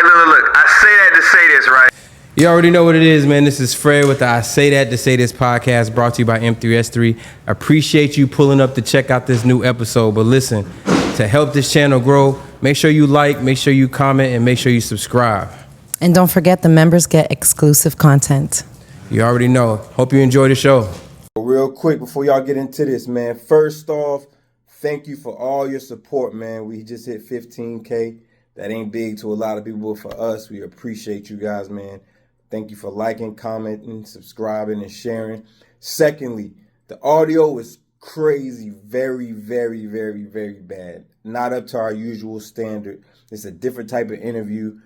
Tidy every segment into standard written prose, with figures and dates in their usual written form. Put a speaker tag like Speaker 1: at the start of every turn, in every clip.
Speaker 1: right, look. I say that to say this, right?
Speaker 2: You already know what it is, man. This is Fred with the I Say That to Say This podcast, brought to you by M3S3. Appreciate you pulling up to check out this new episode. But listen, to help this channel grow, make sure you like, make sure you comment, and make sure you subscribe.
Speaker 3: And don't forget, the members get exclusive content.
Speaker 2: You already know. Hope you enjoy the show.
Speaker 4: Real quick, before y'all get into this, man, first off, thank you for all your support, man. We just hit 15K. That ain't big to a lot of people, but for us, we appreciate you guys, man. Thank you for liking, commenting, subscribing, and sharing. Secondly, the audio is crazy, very, very, very, very bad. Not up to our usual standard. It's a different type of interview.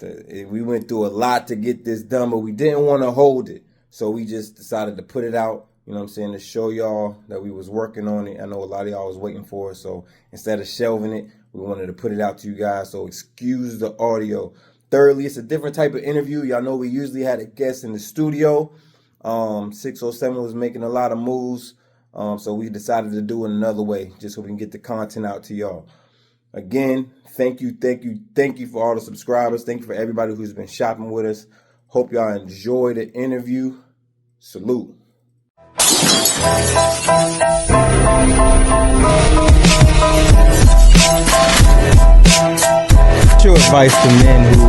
Speaker 4: We went through a lot to get this done, but we didn't want to hold it. So we just decided to put it out, you know what I'm saying, to show y'all that we was working on it. I know a lot of y'all was waiting for it. So instead of shelving it, we wanted to put it out to you guys. So excuse the audio. Thirdly, it's a different type of interview. Y'all know we usually had a guest in the studio. 607 was making a lot of moves. So we decided to do it another way, just so we can get the content out to y'all. Again, thank you for all the subscribers. Thank you for everybody who's been shopping with us. Hope y'all enjoy the interview. Salute.
Speaker 2: What's your advice to men who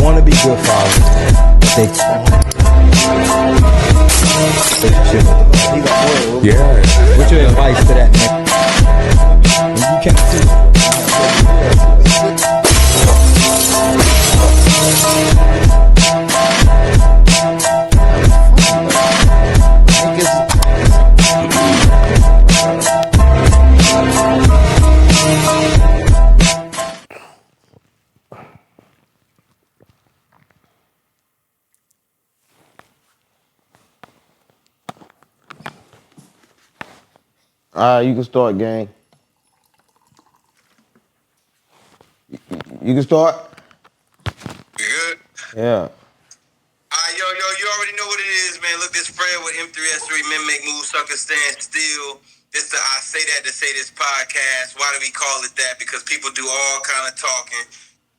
Speaker 2: want to be good fathers, but they yeah. What's your advice to that man? You can't see
Speaker 5: All right, you can start, gang. You can start?
Speaker 1: We good?
Speaker 5: Yeah.
Speaker 1: Yo, you already know what it is, man. Look, this Fred with M3S3, Men Make Moves, Suckers Stand Still. This the I Say That to Say This podcast. Why do we call it that? Because people do all kind of talking,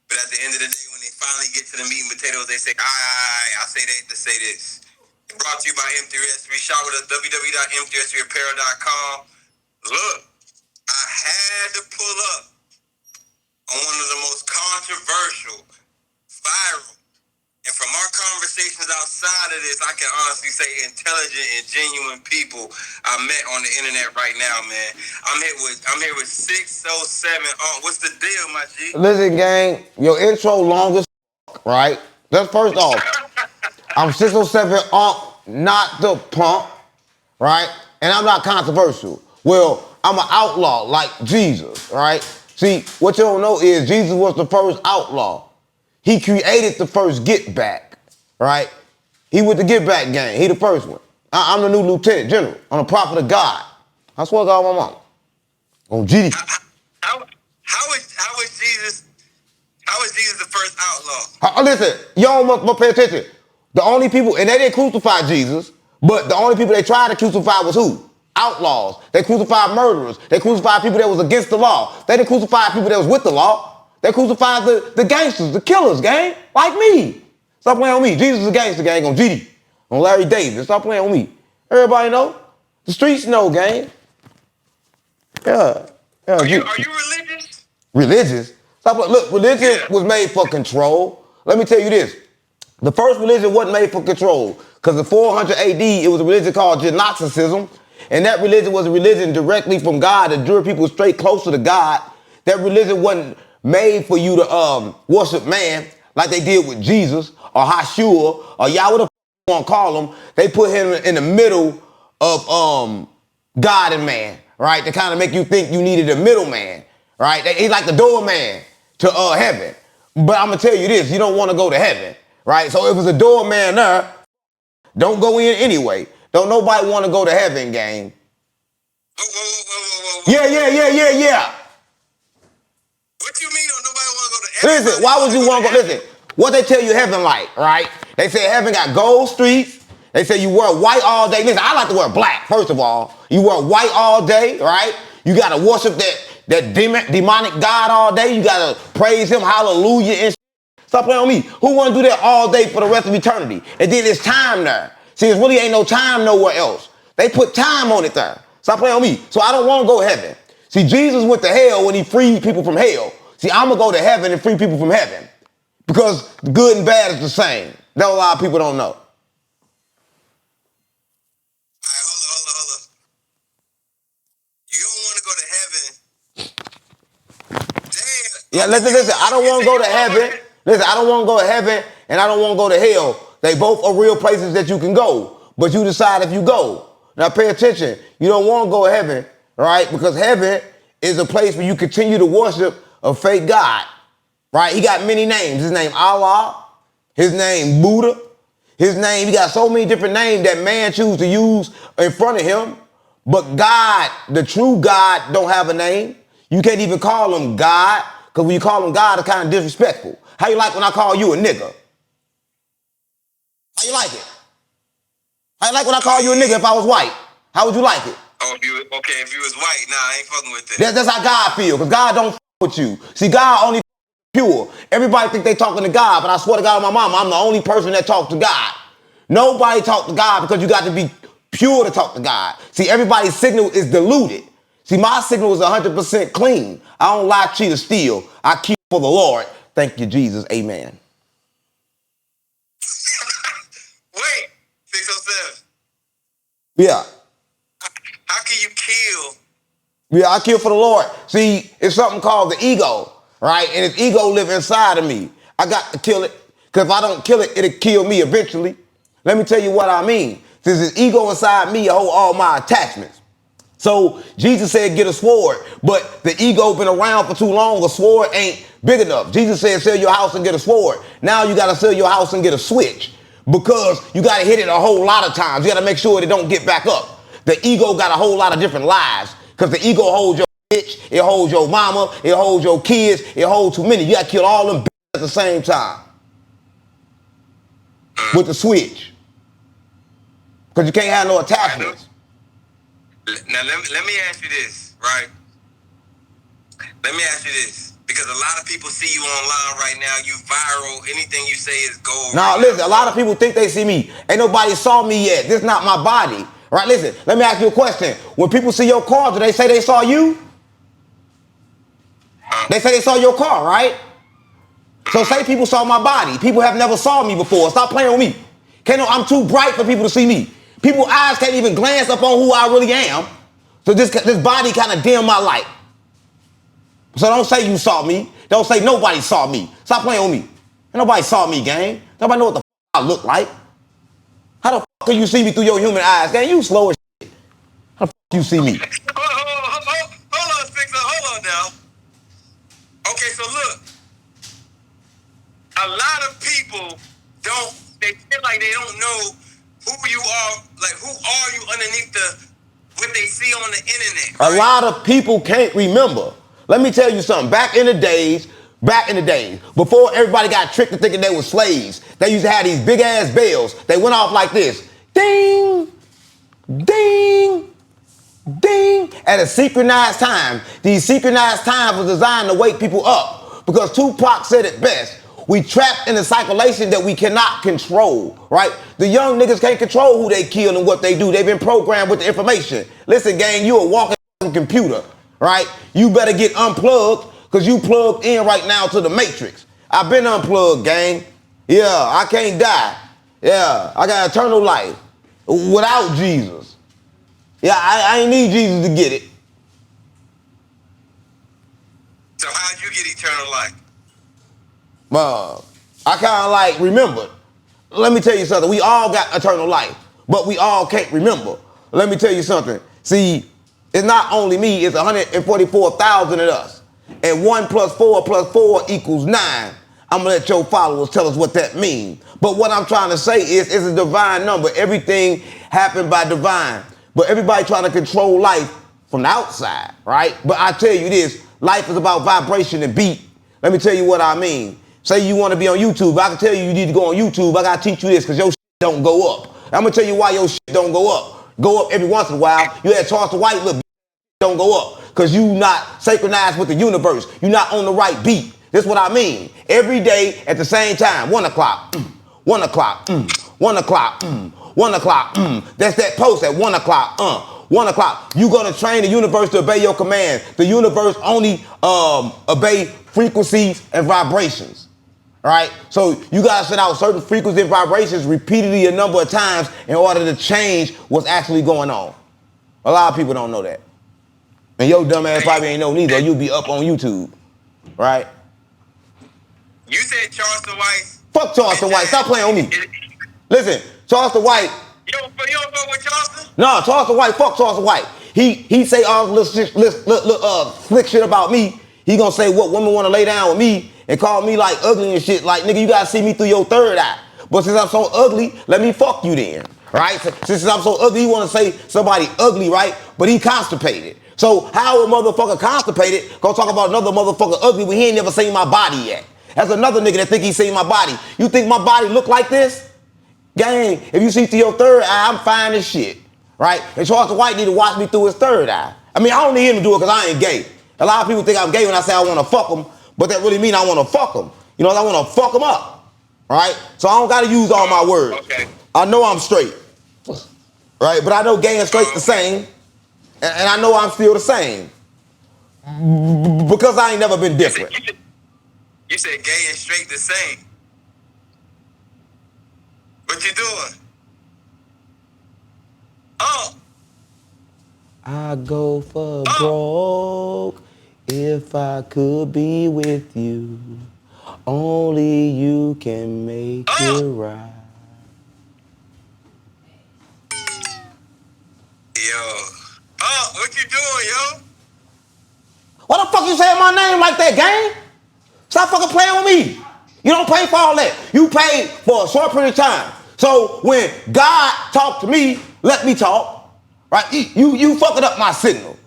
Speaker 1: but at the end of the day, when they finally get to the meat and potatoes, they say, I say that to say this. Brought to you by M3S3. Shop with us, www.m3s3apparel.com. Look, I had to pull up on one of the most controversial, viral, and from our conversations outside of this, I can honestly say intelligent and genuine people I met on the internet right now, man. I'm here with 607. What's the deal, my G?
Speaker 5: Listen, gang, your intro long as right? That's first off. I'm 607 not the pump, right? And I'm not controversial. Well, I'm an outlaw like Jesus, right? See, what you don't know is Jesus was the first outlaw. He created the first get back, right? He with the get back gang. He the first one. I'm the new lieutenant general. I'm the prophet of God. I swear to God, my mama. On GD.
Speaker 1: How is Jesus the first outlaw?
Speaker 5: Listen, y'all must pay attention. The only people, and they didn't crucify Jesus, but the only people they tried to crucify was who? Outlaws. They crucified murderers. They crucified people that was against the law. They didn't crucify people that was with the law. They crucified the gangsters, the killers, gang, like me. Stop playing with me. Jesus is a gangster, gang, on GD, on Larry Davis. Stop playing with me. Everybody know. The streets know, gang. Yeah.
Speaker 1: Are you religious?
Speaker 5: Religious? Look, religion was made for control. Let me tell you this. The first religion wasn't made for control, because in 400 AD, it was a religion called Gnosticism, and that religion was a religion directly from God that drew people straight closer to God. That religion wasn't made for you to worship man like they did with Jesus or Hashua or Yahweh, the you want to call him. They put him in the middle of God and man, right? To kind of make you think you needed a middleman, right? He's like the doorman to heaven. But I'm going to tell you this, you don't want to go to heaven. Right? So if it's a doorman there, don't go in anyway. Don't nobody want to go to heaven, gang.
Speaker 1: Whoa.
Speaker 5: Yeah.
Speaker 1: What you mean don't nobody want to go to heaven?
Speaker 5: Listen, why would you want to go? Listen, what they tell you heaven like, right? They say heaven got gold streets. They say you wear white all day. Listen, I like to wear black, first of all. You wear white all day, right? You got to worship that demonic God all day. You got to praise him, hallelujah, and Stop playing on me. Who want to do that all day for the rest of eternity? And then it's time there. See, it really ain't no time nowhere else. They put time on it there. Stop playing on me. So I don't want to go to heaven. See, Jesus went to hell when he freed people from hell. See, I'm going to go to heaven and free people from heaven. Because good and bad is the same. That's what a lot of people don't know.
Speaker 1: All right, hold on. You don't want to go to heaven. Damn.
Speaker 5: Yeah, listen. I don't want to go to heaven. Listen, I don't want to go to heaven and I don't want to go to hell. They both are real places that you can go. But you decide if you go. Now pay attention. You don't want to go to heaven, right? Because heaven is a place where you continue to worship a fake God, right? He got many names. His name Allah. His name Buddha. His name, he got so many different names that man chooses to use in front of him. But God, the true God, don't have a name. You can't even call him God, because when you call him God, it's kind of disrespectful. How you like when I call you a nigga? How you like it? How you like when I call you a nigga if I was white? How would you like it?
Speaker 1: Oh, if you was white, nah, I ain't fucking with that.
Speaker 5: That's how God feel, because God don't f with you. See, God only pure. Everybody think they talking to God, but I swear to God on my mama, I'm the only person that talks to God. Nobody talk to God because you got to be pure to talk to God. See, everybody's signal is diluted. See, my signal is 100% clean. I don't lie, cheat, or steal. I keep for the Lord. Thank you, Jesus. Amen.
Speaker 1: Wait, 607.
Speaker 5: Yeah.
Speaker 1: How can you kill?
Speaker 5: Yeah, I kill for the Lord. See, it's something called the ego, right? And its ego live inside of me. I got to kill it, because if I don't kill it, it'll kill me eventually. Let me tell you what I mean. Since this ego inside me, I hold all my attachments. So Jesus said, get a sword, but the ego been around for too long. A sword ain't big enough. Jesus said, sell your house and get a sword. Now you got to sell your house and get a switch, because you got to hit it a whole lot of times. You got to make sure it don't get back up. The ego got a whole lot of different lives, because the ego holds your bitch, it holds your mama, it holds your kids, it holds too many. You got to kill all them bitches at the same time with the switch, because you can't have no attachments.
Speaker 1: Now, let me ask you this, right? Let me ask you this. Because a lot of people see you online right now. You viral. Anything you say is gold.
Speaker 5: Now, listen, a lot of people think they see me. Ain't nobody saw me yet. This is not my body. Right, listen, let me ask you a question. When people see your car, do they say they saw you? They say they saw your car, right? So say people saw my body. People have never saw me before. Stop playing with me. I'm too bright for people to see me. People's eyes can't even glance up on who I really am. So this body kind of dim my light. So don't say you saw me. Don't say nobody saw me. Stop playing with me. Ain't nobody saw me, gang. Nobody know what the f I look like. How the f can you see me through your human eyes, gang? You slow as shit. How the f you see me?
Speaker 1: Hold on, Fixer. Hold on now. Okay, so look. A lot of people they feel like they don't know who you are, like who are you underneath what they see on the internet. Right?
Speaker 5: A lot of people can't remember. Let me tell you something. Back in the days, before everybody got tricked to thinking they were slaves, they used to have these big ass bells. They went off like this. Ding, ding, ding. At a synchronized time. These synchronized times was designed to wake people up, because Tupac said it best. We trapped in a circulation that we cannot control, right? The young niggas can't control who they kill and what they do. They've been programmed with the information. Listen, gang, you a walking computer, right? You better get unplugged, because you plugged in right now to the matrix. I've been unplugged, gang. Yeah, I can't die. Yeah, I got eternal life without Jesus. Yeah, I ain't need Jesus to get it.
Speaker 1: So how'd you get eternal life?
Speaker 5: I kind of like remembered. Let me tell you something. We all got eternal life, but we all can't remember. Let me tell you something. See, it's not only me, it's 144,000 of us. And 1 + 4 + 4 = 9. I'm going to let your followers tell us what that means. But what I'm trying to say is it's a divine number. Everything happened by divine. But everybody trying to control life from the outside, right? But I tell you this, life is about vibration and beat. Let me tell you what I mean. Say you want to be on YouTube. I can tell you need to go on YouTube. I got to teach you this, because your shit don't go up. I'm going to tell you why your shit don't go up. Go up every once in a while. You had Charleston White, look, don't go up, because you not synchronized with the universe. You're not on the right beat. This is what I mean. Every day at the same time, 1 o'clock, 1 o'clock, 1 o'clock, 1 o'clock. That's that post at 1 o'clock, 1 o'clock. You're gonna train the universe to obey your command. The universe only obey frequencies and vibrations. Right? So you gotta send out certain frequencies and vibrations repeatedly a number of times in order to change what's actually going on. A lot of people don't know that. And your dumb ass probably ain't know neither, or you'll be up on YouTube. Right?
Speaker 1: You said Charleston White.
Speaker 5: Fuck Charleston White. Stop playing on me. Listen, Charleston White.
Speaker 1: You don't fuck with Charleston?
Speaker 5: No, Charleston White. Fuck Charleston White. He say all this slick shit about me. He gonna say what women want to lay down with me and call me like ugly and shit. Like, nigga, you gotta see me through your third eye. But since I'm so ugly, let me fuck you then. Right? Since I'm so ugly, you wanna say somebody ugly, right? But he constipated. So how a motherfucker constipated gonna talk about another motherfucker ugly when he ain't never seen my body yet? That's another nigga that think he seen my body. You think my body look like this? Gang, if you see through your third eye, I'm fine as shit. Right? And Charleston White need to watch me through his third eye. I mean, I don't need him to do it because I ain't gay. A lot of people think I'm gay when I say I want to fuck them, but that really mean I want to fuck them. You know, I want to fuck them up. Right? So I don't got to use all my words.
Speaker 1: Okay.
Speaker 5: I know I'm straight. Right? But I know gay and straight the same. And I know I'm still the same. Because I ain't never been different.
Speaker 1: You said gay and straight the same. What you doing? Oh.
Speaker 5: I go for broke if I could be with you. Only you can make it right.
Speaker 1: Yo. Oh, what you doing, yo?
Speaker 5: Why the fuck you saying my name like that, gang? Stop fucking playing with me. You don't pay for all that. You pay for a short period of time. So when God talked to me, let me talk. Right? You fucking up my signal.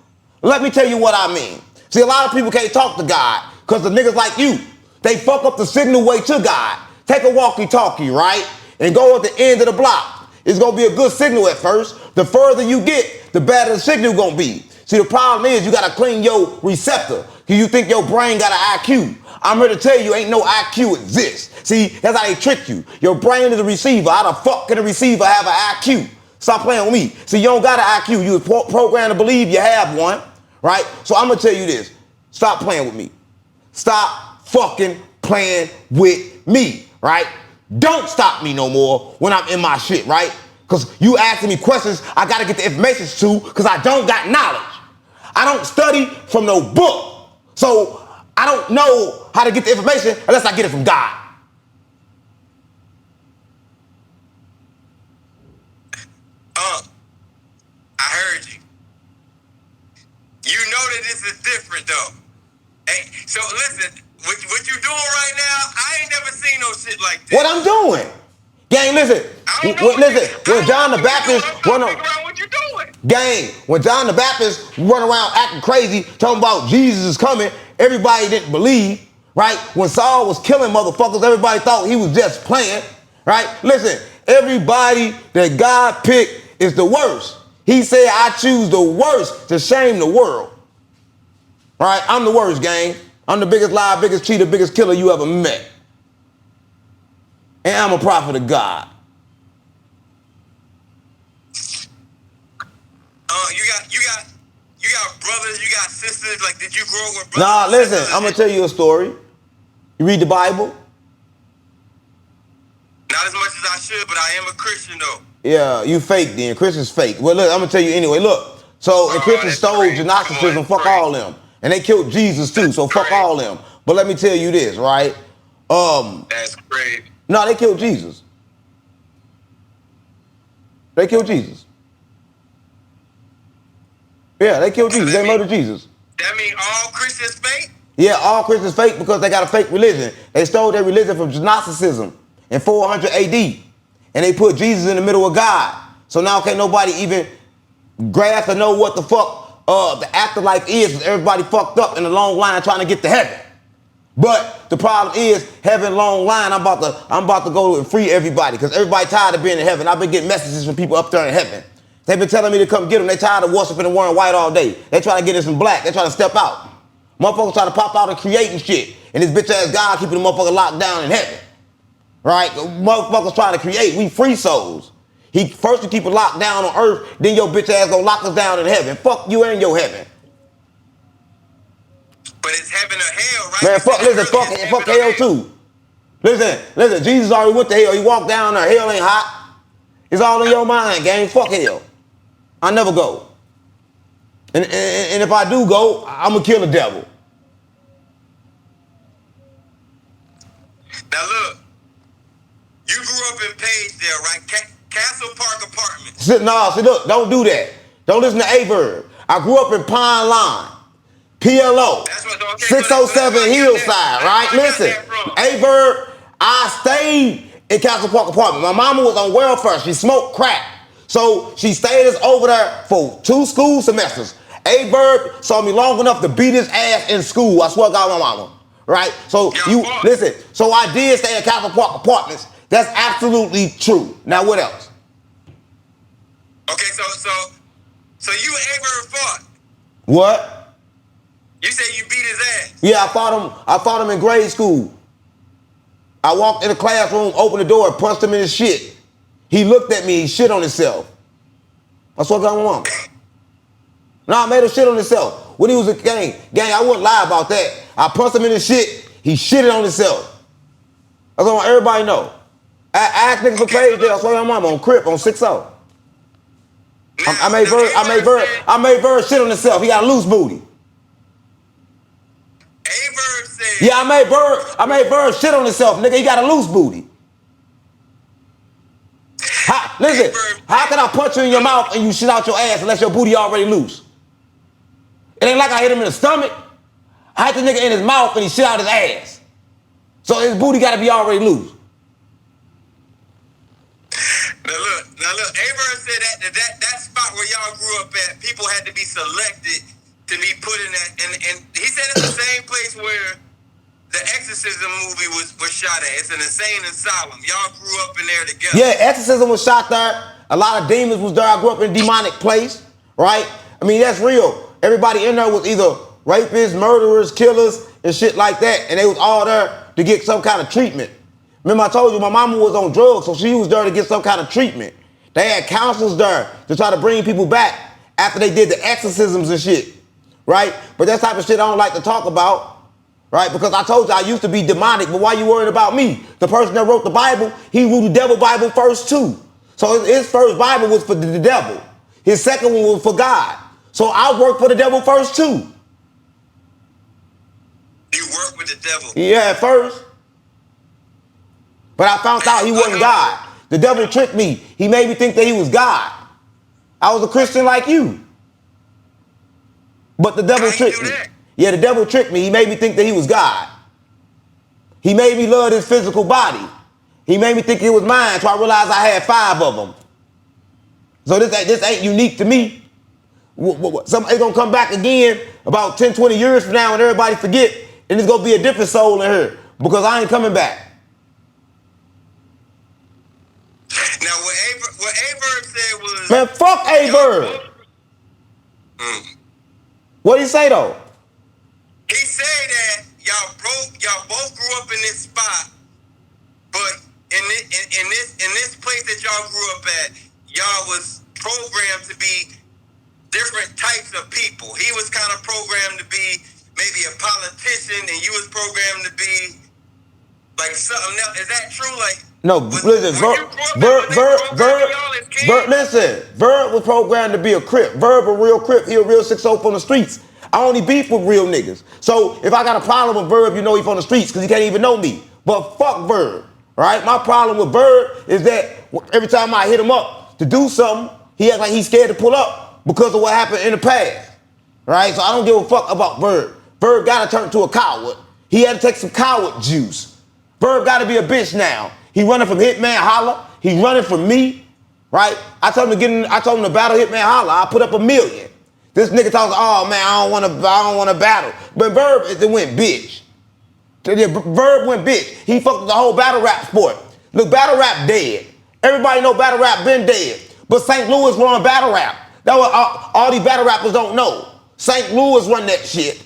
Speaker 5: Let me tell you what I mean. See, a lot of people can't talk to God because the niggas like you, they fuck up the signal way to God. Take a walkie-talkie, right? And go at the end of the block. It's gonna be a good signal at first. The further you get, the better the signal gonna be. See, the problem is you gotta clean your receptor because you think your brain got an IQ. I'm here to tell you ain't no IQ exists. See, that's how they trick you. Your brain is a receiver. How the fuck can a receiver have an IQ? Stop playing with me. See, you don't got an IQ. You was programmed to believe you have one, right? So I'm gonna tell you this. Stop playing with me. Stop fucking playing with me, right? Don't stop me no more when I'm in my shit, right? Because you asking me questions I gotta get the information to because I don't got knowledge. I don't study from no book. So I don't know how to get the information unless I get it from God.
Speaker 1: I heard you. You know that this is different, though. Hey, so listen, what you doing right now, I ain't never seen no shit like this.
Speaker 5: What I'm doing? Gang, listen. When John the Baptist run around,
Speaker 1: what you doing?
Speaker 5: gang, when John the Baptist run around acting crazy, talking about Jesus is coming, everybody didn't believe, right? When Saul was killing motherfuckers, everybody thought he was just playing, right? Listen, everybody that God picked is the worst. He said, I choose the worst to shame the world. Right? I'm the worst, gang. I'm the biggest liar, biggest cheater, biggest killer you ever met. And I'm a prophet of God.
Speaker 1: You got brothers, you got sisters. Like, did you grow up with brothers?
Speaker 5: Nah, listen, I'm gonna tell you a story. You read the Bible?
Speaker 1: Not as much as I should, but I am a Christian though.
Speaker 5: Yeah, you fake then. Christians fake. Well, look, I'm gonna tell you anyway. Look, so and Christians stole Gnosticism. Fuck all them, and they killed Jesus too. So fuck all them. But let me tell you this, right?
Speaker 1: That's great.
Speaker 5: No, they killed Jesus. They killed Jesus. Yeah, they killed Jesus. They murdered Jesus.
Speaker 1: That mean all Christians fake?
Speaker 5: Yeah, all Christians fake because they got a fake religion. They stole their religion from Gnosticism in 400 AD. And they put Jesus in the middle of God. So now can't nobody even grasp or know what the fuck the afterlife is. Everybody fucked up in a long line trying to get to heaven. But the problem is, heaven long line, I'm about to go and free everybody because everybody tired of being in heaven. I've been getting messages from people up there in heaven. They've been telling me to come get them. They tired of worshiping and wearing white all day. They trying to get us in black. They trying to step out. Motherfuckers try to pop out and create and shit. And this bitch ass God keeping the motherfucker locked down in heaven. Right? Motherfuckers trying to create. We free souls. First you keep it locked down on earth, then your bitch ass gonna lock us down in heaven. Fuck you and your heaven.
Speaker 1: But it's heaven or hell, right?
Speaker 5: Man, fuck hell too. Listen, Jesus already went to hell. He walked down there. Hell ain't hot. It's all in your mind, gang. Fuck hell. I never go. And if I do go, I'm gonna kill the devil.
Speaker 1: Now look, you grew up in Paysdale, right? Castle Park Apartments.
Speaker 5: See, look, don't do that. Don't listen to Aye Verb. I grew up in Pine Line, PLO, 607 Hillside, right? Listen, Aye Verb, I stayed in Castle Park Apartment. My mama was on welfare. She smoked crack. So she stayed us over there for 2 school semesters. Aye Verb saw me long enough to beat his ass in school. I swear to God, my mama. Right? So listen, so I did stay in Castle Park Apartments. That's absolutely true. Now what else?
Speaker 1: Okay, so you and Aye Verb fought.
Speaker 5: What?
Speaker 1: You said you beat his ass.
Speaker 5: Yeah, I fought him in grade school. I walked in the classroom, opened the door, and punched him in his shit. He looked at me, he shit on himself. That's what got my mom. I made him shit on himself. When he was a gang, I wouldn't lie about that. I punched him in his shit, he shitted on himself. That's what everybody know. I asked niggas for Paysdale, that's why my mama on Crip on 6-0. I made Verb shit on himself. He got a loose booty.
Speaker 1: Aye Verb said.
Speaker 5: Yeah, I made Verb shit on himself, nigga. He got a loose booty. Listen, how can I punch you in your mouth and you shit out your ass unless your booty already loose? It ain't like I hit him in the stomach. I hit the nigga in his mouth and he shit out his ass. So his booty gotta be already loose.
Speaker 1: Now look, Aye Verb said that spot where y'all grew up at, people had to be selected to be put in that, and he said it's the same place where the Exorcism movie was shot at. It's an insane asylum. Y'all grew up in there together.
Speaker 5: Yeah, Exorcism was shot there. A lot of demons was there. I grew up in a demonic place, right? I mean, that's real. Everybody in there was either rapists, murderers, killers, and shit like that, and they was all there to get some kind of treatment. Remember I told you my mama was on drugs, so she was there to get some kind of treatment. They had counselors there to try to bring people back after they did the exorcisms and shit, right? But that type of shit I don't like to talk about, right? Because I told you I used to be demonic, but why you worried about me? The person that wrote the Bible, he wrote the devil Bible first too. So his first Bible was for the devil. His second one was for God. So I worked for the devil first too.
Speaker 1: You worked with the devil?
Speaker 5: Yeah, at first. But I found out he wasn't God. The devil tricked me. He made me think that he was God. I was a Christian like you. But the devil tricked me. Yeah, the devil tricked me. He made me think that he was God. He made me love his physical body. He made me think it was mine, so I realized I had 5 of them. So this ain't unique to me. It's gonna come back again about 10, 20 years from now and everybody forget, and it's gonna be a different soul in here because I ain't coming back.
Speaker 1: Now, what Aye Verb said was...
Speaker 5: Man, fuck Aye Verb. What did he say, though?
Speaker 1: He said that y'all both grew up in this spot, but in this place that y'all grew up at, y'all was programmed to be different types of people. He was kind of programmed to be maybe a politician, and you was programmed to be like something else. Is that true? Like...
Speaker 5: No, listen, Verb was programmed to be a Crip. Verb a real Crip, he a real 6-0 from the streets. I only beef with real niggas. So if I got a problem with Verb, you know he from the streets because he can't even know me. But fuck Verb, right? My problem with Verb is that every time I hit him up to do something, he acts like he's scared to pull up because of what happened in the past, right? So I don't give a fuck about Verb. Verb got to turn into a coward. He had to take some coward juice. Verb got to be a bitch now. He running from Hitman Holla. He running from me, right? I told him to battle Hitman Holla. I put up $1 million. This nigga talks, oh man, I don't want to battle. But Verb it went bitch. Verb went bitch. He fucked with the whole battle rap sport. Look, battle rap dead. Everybody know battle rap been dead. But St. Louis run battle rap. That's what all these battle rappers don't know. St. Louis run that shit.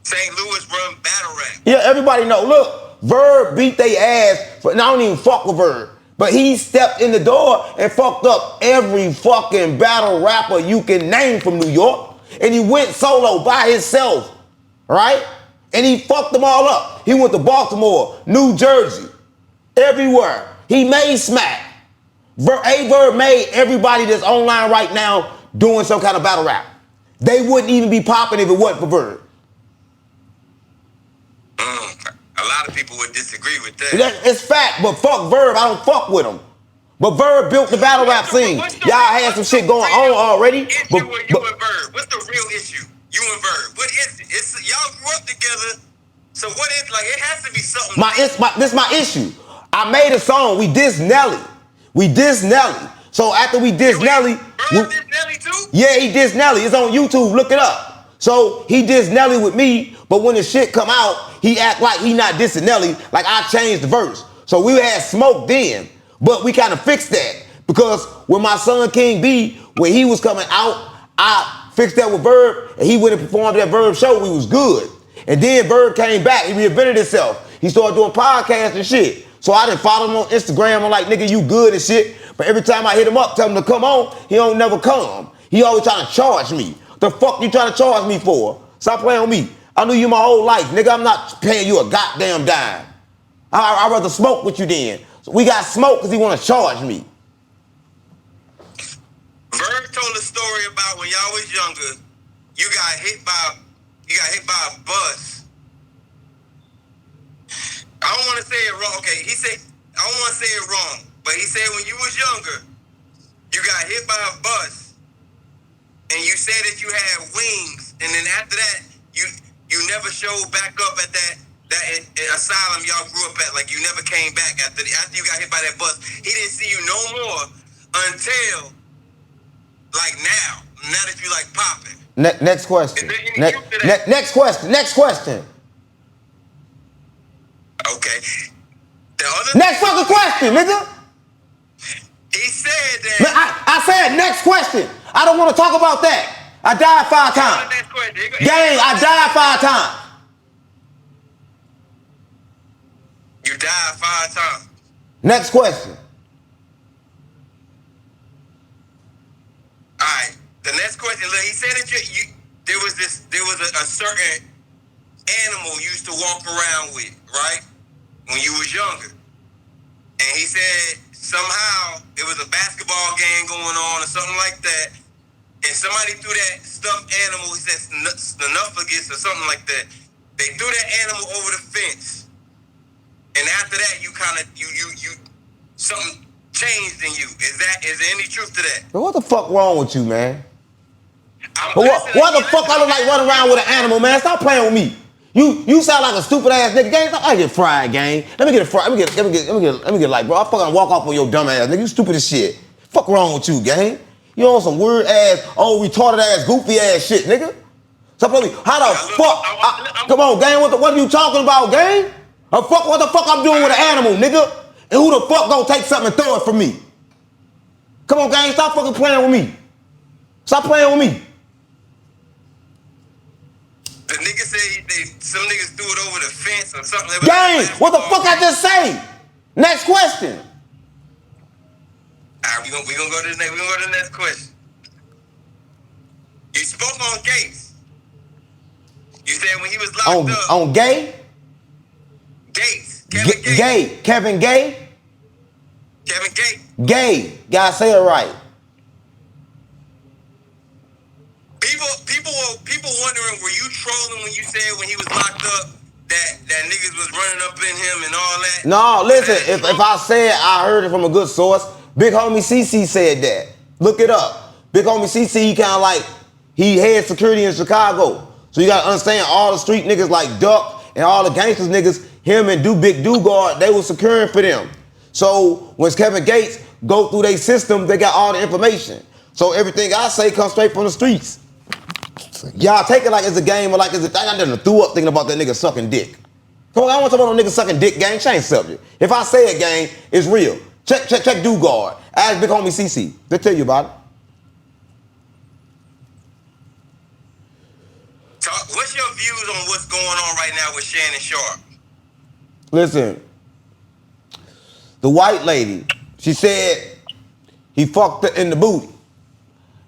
Speaker 1: St. Louis run battle rap.
Speaker 5: Yeah, everybody know. Look, Verb beat they ass, but I don't even fuck with Verb. But he stepped in the door and fucked up every fucking battle rapper you can name from New York. And he went solo by himself, right? And he fucked them all up. He went to Baltimore, New Jersey, everywhere. He made smack. Aye Verb made everybody that's online right now doing some kind of battle rap. They wouldn't even be popping if it wasn't for Verb.
Speaker 1: A lot of people would disagree with that.
Speaker 5: It's fact, but fuck Verb. I don't fuck with him. But Verb built the battle rap scene. Y'all had some shit going on already.
Speaker 1: But you and Verb, what's the real issue? You and Verb, what is it? It's y'all grew up together. So what is like? It has to be something.
Speaker 5: This my issue. I made a song. We dissed Nelly. So after we dissed Nelly,
Speaker 1: Verb dissed Nelly too?
Speaker 5: Yeah, he dissed Nelly. It's on YouTube. Look it up. So he dissed Nelly with me, but when the shit come out, he act like he not dissing Nelly. Like I changed the verse. So we had smoke then, but we kind of fixed that because when my son King B, when he was coming out, I fixed that with Verb, and he went and performed that Verb show. We was good. And then Verb came back. He reinvented himself. He started doing podcasts and shit. So I didn't follow him on Instagram. I'm like, nigga, you good and shit. But every time I hit him up, tell him to come on, he don't never come. He always trying to charge me. The fuck you trying to charge me for? Stop playing with me. I knew you my whole life. Nigga, I'm not paying you a goddamn dime. I'd rather smoke with you then. So we got smoke because he want to charge me.
Speaker 1: Verb told a story about when y'all was younger, you got hit by a bus. I don't want to say it wrong. Okay, he said, I don't want to say it wrong, but he said when you was younger, you got hit by a bus, and you said that you had wings, and then after that, you never showed back up at that asylum y'all grew up at. Like you never came back after you got hit by that bus. He didn't see you no more until like now that you like popping.
Speaker 5: Next question. Next question.
Speaker 1: Okay. The other
Speaker 5: next fucking question, nigga.
Speaker 1: He said that.
Speaker 5: I said next question. I don't want to talk about that. I died 5 times. Gang, I died 5 times.
Speaker 1: You died 5 times.
Speaker 5: Next question.
Speaker 1: All right. The next question. Look, he said that there was a certain animal you used to walk around with, right? When you was younger. And he said somehow it was a basketball game going on or something like that. And somebody threw that stuffed animal, he said snuffleupagus or something like that. They threw that animal over the fence. And after that, you something changed in you. Is there any truth to that?
Speaker 5: But what the fuck wrong with you, man? What the fuck I look like running around with an animal, man? Stop playing with me. You sound like a stupid ass nigga. Gang, I get fried, gang. Let me get a fry. Let me get like, bro. I fucking walk off on your dumb ass, nigga. You stupid as shit. Fuck wrong with you, gang? You on some weird ass, retarded ass, goofy ass shit, nigga. Stop playing with me. How the fuck? Come on, gang. What are you talking about, gang? What the fuck I'm doing with an animal, nigga? And who the fuck gonna take something and throw it from me? Come on, gang. Stop fucking playing with me. Stop playing with me.
Speaker 1: The nigga said some niggas threw it over the fence or something.
Speaker 5: Gang, what the fuck I just say? Next question.
Speaker 1: All right, we gonna go to the next. We gonna go to the next question. You spoke on Gates. You said when he was locked up.
Speaker 5: On Gay?
Speaker 1: Gates.
Speaker 5: Kevin Gay?
Speaker 1: Kevin Gates.
Speaker 5: Gay. Gotta say it right.
Speaker 1: People wondering, were you trolling when you said when he was locked up that niggas was running up in him and all that?
Speaker 5: No, listen, if I said I heard it from a good source, Big Homie CC said that. Look it up. Big Homie CC, he kind of like, he had security in Chicago. So you got to understand, all the street niggas like Duck and all the gangsters niggas, him and Big Dugard, they were securing for them. So when Kevin Gates go through their system, they got all the information. So everything I say comes straight from the streets. Y'all take it like it's a game or like it's a thing. I done threw up thinking about that nigga sucking dick. Come on, I don't want to talk about no nigga sucking dick, gang. Change subject. If I say it, gang, it's real. Check Dugard. Ask Big Homie CC. They'll tell you about it.
Speaker 1: what's your views on what's going on right now with Shannon Sharpe?
Speaker 5: Listen, the white lady, she said he fucked her in the booty.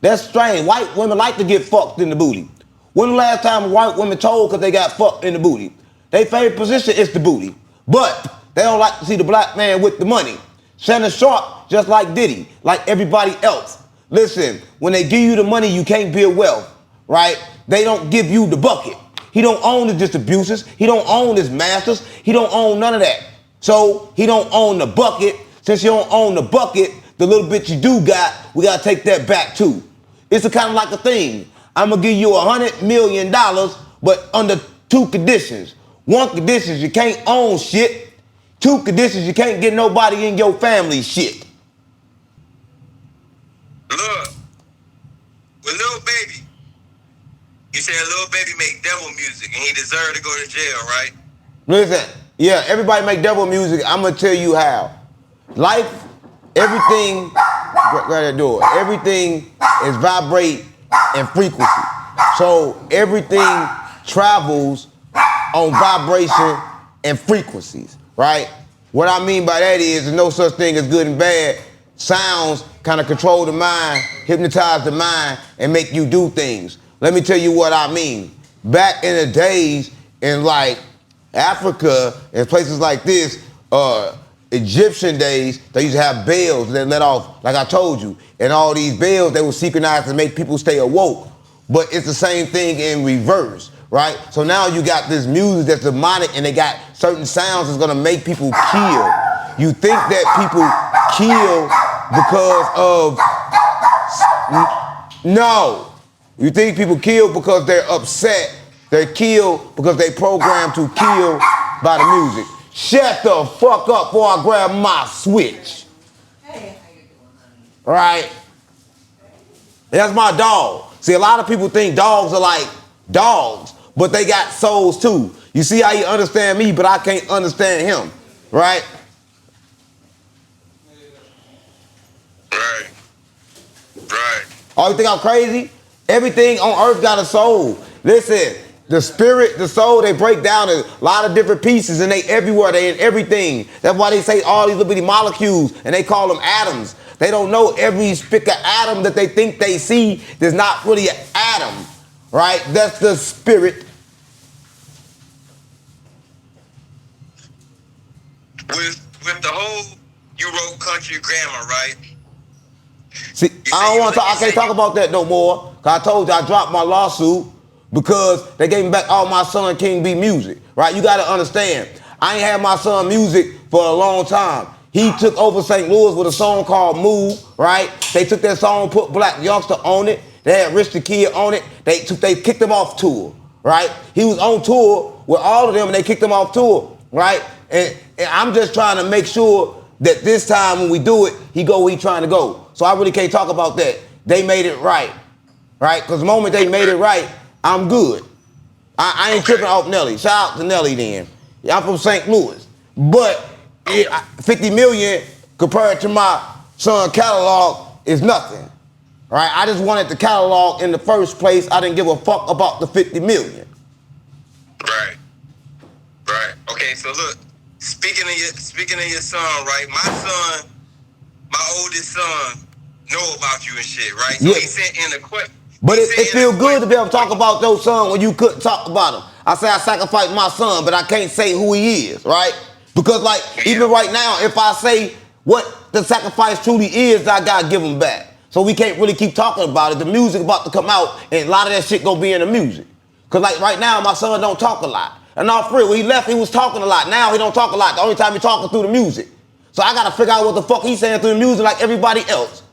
Speaker 5: That's strange. White women like to get fucked in the booty. When the last time white women told because they got fucked in the booty? Their favorite position is the booty. But they don't like to see the black man with the money. Shannon Sharpe, just like Diddy, like everybody else. Listen, when they give you the money, you can't build wealth, right? They don't give you the bucket. He don't own the distributions. He don't own his masters. He don't own none of that. So he don't own the bucket. Since you don't own the bucket, the little bit you do got, we got to take that back too. It's a kind of like a thing. I'm going to give you $100 million, but under 2 conditions. 1 condition is you can't own shit. 2 conditions, you can't get nobody in your family shit.
Speaker 1: Look, with Lil Baby, you said Lil Baby make devil music and he deserved to go to jail, right?
Speaker 5: Listen, yeah, everybody make devil music. I'm going to tell you how. Life, everything, grab that door, everything is vibrate and frequency. So everything travels on vibration and frequencies, right? What I mean by that is there's no such thing as good and bad. Sounds kind of control the mind, hypnotize the mind, and make you do things. Let me tell you what I mean. Back in the days in like Africa and places like this, Egyptian days, they used to have bells that let off, like I told you. And all these bells, they were synchronized to make people stay awoke. But it's the same thing in reverse, right? So now you got this music that's demonic and they got certain sounds that's gonna make people kill. You think that people kill because of, no. You think people kill because they're upset. They're killed because they programmed to kill by the music. Shut the fuck up before I grab my switch. Hey, how you doing, honey? Right? That's my dog. See, a lot of people think dogs are like dogs, but they got souls too. You see how you understand me, but I can't understand him, right?
Speaker 1: Right.
Speaker 5: Oh, you think I'm crazy? Everything on earth got a soul. Listen, the spirit, the soul, they break down in a lot of different pieces and they everywhere, they in everything. That's why they say all these little bitty molecules and they call them atoms. They don't know every spick of atom that they think they see is not really an atom, right? That's the spirit.
Speaker 1: With the whole, you wrote country grammar, right?
Speaker 5: See, I don't want to talk, I can't talk about that no more. Cause I told you I dropped my lawsuit because they gave me back all my son King B music, right? You gotta understand, I ain't had my son music for a long time. He took over St. Louis with a song called Move, right? They took that song, put Black Youngster on it. They had Rich the Kid on it. They kicked him off tour, right? He was on tour with all of them and they kicked him off tour, right? And I'm just trying to make sure that this time when we do it, he go where he trying to go. So I really can't talk about that. They made it right, right? Because the moment they made it right, I'm good. I ain't tripping off Nelly. Shout out to Nelly then. Yeah, I'm from St. Louis. But 50 million compared to my son catalog is nothing, right? I just wanted the catalog in the first place. I didn't give a fuck about the 50 million.
Speaker 1: Right. Okay, so look, speaking of your son, right? My oldest son, know about you and shit, right? So
Speaker 5: Yeah.
Speaker 1: he sent in a question.
Speaker 5: But it feels good to be able to talk about your son when you couldn't talk about him. I say I sacrificed my son, but I can't say who he is, right? Because like, even right now, if I say what the sacrifice truly is, I gotta give him back. So we can't really keep talking about it. The music about to come out, and a lot of that shit gonna be in the music. Cause like right now, my son don't talk a lot. And all for real, when he left, he was talking a lot. Now he don't talk a lot. The only time he talking through the music. So I gotta figure out what the fuck he's saying through the music like everybody else.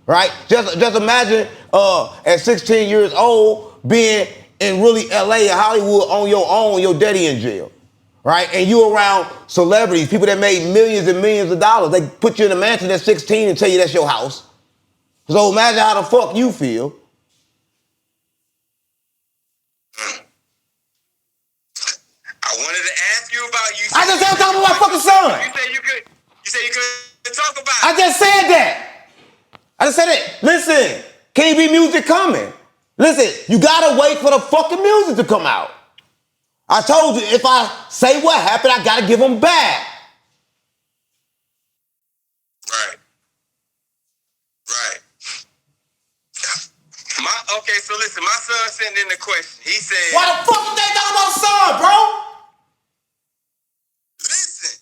Speaker 5: Right? Just imagine at 16 years old being in really LA or Hollywood on your own, your daddy in jail. Right? And you around celebrities, people that made millions and millions of dollars. They put you in a mansion at 16 and tell you that's your house. So imagine how the fuck you feel.
Speaker 1: I wanted to ask you about you.
Speaker 5: I just said talk about my fucking son.
Speaker 1: You said you could talk about it.
Speaker 5: I just said that. I just said it. Listen, KB music coming. Listen, you gotta wait for the fucking music to come out. I told you, if I say what happened, I gotta give them back.
Speaker 1: Right. Okay, so listen, my son sent in the question. He said,
Speaker 5: Why the fuck did they talk about the son, bro?
Speaker 1: listen,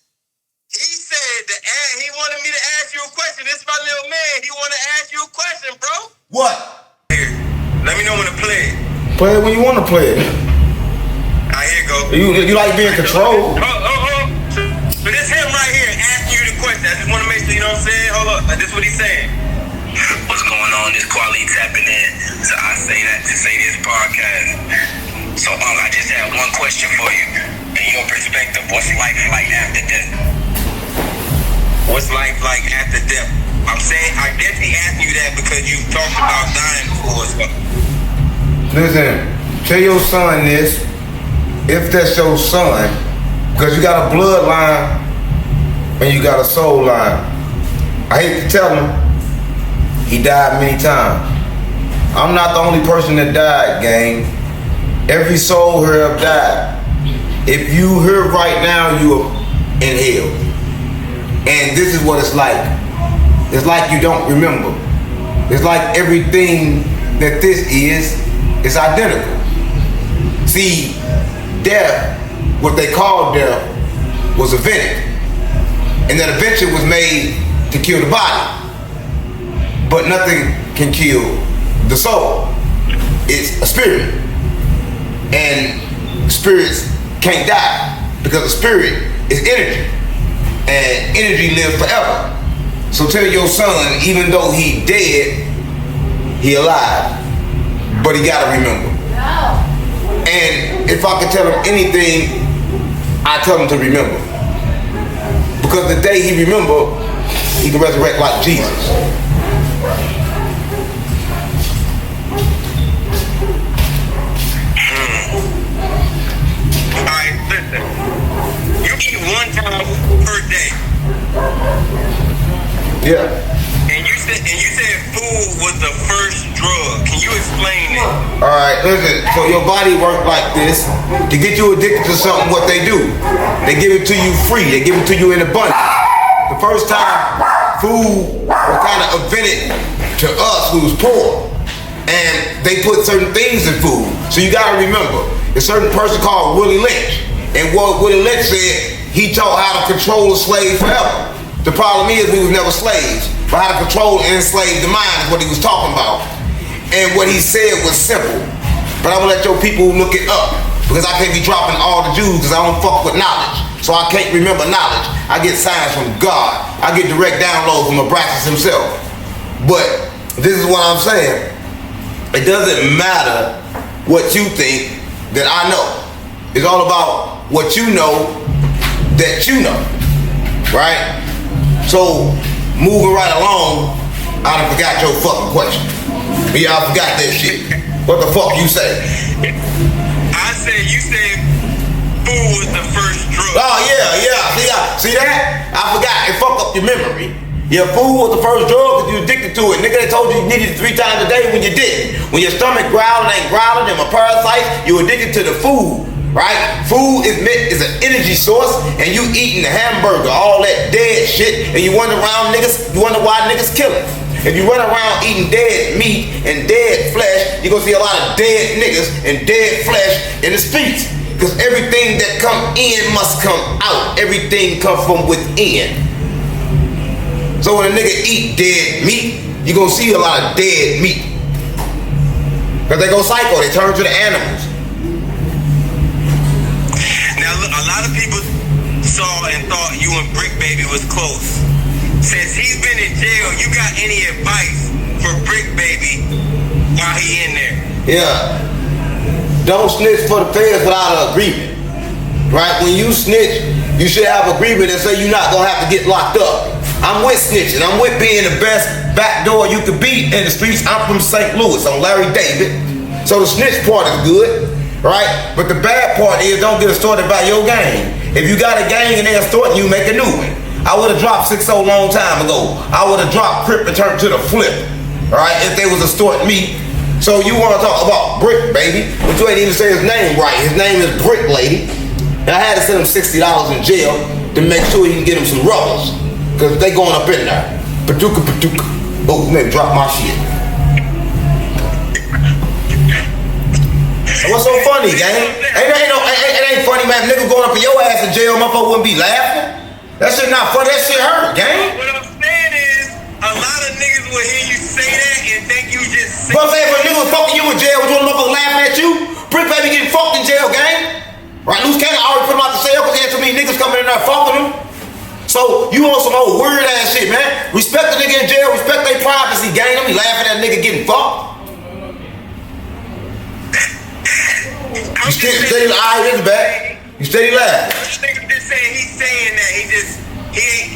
Speaker 1: he said that he wanted me to ask you a question. This is my little man. He wanted to ask you a question, bro.
Speaker 5: What?
Speaker 1: Here, let me know when to play it.
Speaker 4: Play it when you want to play it.
Speaker 1: All right, here you go.
Speaker 4: You like being controlled.
Speaker 1: So this him right here asking you the question. I just want to make sure, you know what I'm saying? Hold up. This is what he's saying. What's going on? This Quality tapping in. So I say that to say this podcast. So I just have one question for you. In your perspective, what's life like after death? What's life like after death? I'm saying, I guess he asking you that because you talked about dying before. So.
Speaker 4: Listen, tell your son this, if that's your son, because you got a bloodline and you got a soul line. I hate to tell him, he died many times. I'm not the only person that died, gang. Every soul here have died. If you here right now, you are in hell. And this is what it's like. It's like you don't remember. It's like everything that this is identical. See, death, what they call death, was invented. And that invention was made to kill the body. But nothing can kill the soul. It's a spirit. And spirits can't die because the spirit is energy. And energy lives forever. So tell your son, even though he dead, he alive. But he gotta remember. And if I could tell him anything, I tell him to remember. Because the day he remember, he can resurrect like Jesus.
Speaker 1: Alright, listen. You eat one time per day.
Speaker 4: Yeah.
Speaker 1: And you said food was the first drug. Can you explain that?
Speaker 4: All right, listen. So your body works like this to get you addicted to something. What they do, they give it to you free. They give it to you in abundance. The first time food was kind of invented to us who was poor, and they put certain things in food. So you gotta remember, a certain person called Willie Lynch, and what Willie Lynch said, he taught how to control a slave forever. The problem is we was never slaves, but how to control and enslave the mind is what he was talking about. And what he said was simple. But I'm gonna let your people look it up, because I can't be dropping all the Jews because I don't fuck with knowledge. So I can't remember knowledge. I get signs from God. I get direct downloads from Abraxas himself. But this is what I'm saying. It doesn't matter what you think that I know. It's all about what you know that you know, right? So, moving right along, I done forgot your fucking question. Yeah, I forgot that shit. What the fuck you say?
Speaker 1: I said, you said food was the first drug.
Speaker 4: Oh, yeah. See that? I forgot. It fucked up your memory. Yeah, food was the first drug because you addicted to it. Nigga, they told you needed it 3 times a day when you didn't. When your stomach growling ain't growling, them a parasite, you addicted to the food. Right? Food is an energy source, and you eating the hamburger, all that dead shit, and you wonder why niggas killing. If you run around eating dead meat and dead flesh, you're gonna see a lot of dead niggas and dead flesh in the streets. Because everything that come in must come out. Everything comes from within. So when a nigga eat dead meat, you're gonna see a lot of dead meat. Because they go psycho, they turn to the animals.
Speaker 1: Now, look, a lot of people saw and thought you and Brick Baby was close. Since he's been in jail, you got any advice for Brick Baby while he in there?
Speaker 4: Yeah. Don't snitch for the feds without an agreement. Right? When you snitch, you should have agreement that say you're not gonna have to get locked up. I'm with snitching. I'm with being the best backdoor you could be in the streets. I'm from St. Louis. I'm Larry David. So the snitch part is good. Right? But the bad part is don't get started by your gang. If you got a gang and they're starting, you make a new one. I would have dropped 6-0 long time ago. I would have dropped Crip and turned to the flip. Right? If they was extorting me.
Speaker 5: So you want to talk about Brick Baby, but you ain't even say his name right. His name is Brick Lady. And I had to send him $60 in jail to make sure he can get him some rubbers. Because they going up in there. Paduka, paduka. Oh, man, drop my shit. What's so funny, gang? It ain't funny, man. Niggas going up in your ass in jail, motherfucker wouldn't be laughing. That shit not funny. That shit hurt, gang.
Speaker 1: What I'm saying is, a lot of niggas will hear you say that and think you just say
Speaker 5: But I'm saying, if a nigga was fucking you in jail, would you want a motherfucker laughing at you? Brick Baby getting fucked in jail, gang. Right? Loose Cannon already put him out the cell because he had too many niggas coming in there fucking him. So you on some old weird ass shit, man. Respect the nigga in jail, respect their privacy, gang. Don't be laughing at a nigga getting fucked. You steady eyes in the back. You steady laughing.
Speaker 1: This nigga just saying he's saying that. He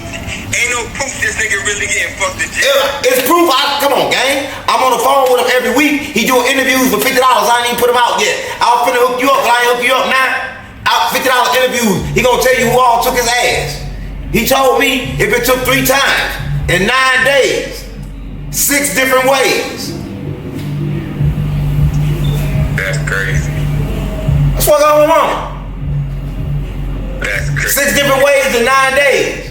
Speaker 1: ain't no proof this nigga really getting fucked in jail.
Speaker 5: It's proof. Come on, gang. I'm on the phone with him every week. He doing interviews for $50. I ain't even put him out yet. I was finna hook you up, but I ain't hook you up now. Out $50 interviews. He gonna tell you who all took his ass. He told me if it took 3 times in 9 days, 6 different ways.
Speaker 1: That's crazy.
Speaker 5: That's what I want.
Speaker 1: That's crazy.
Speaker 5: 6 different ways in 9 days.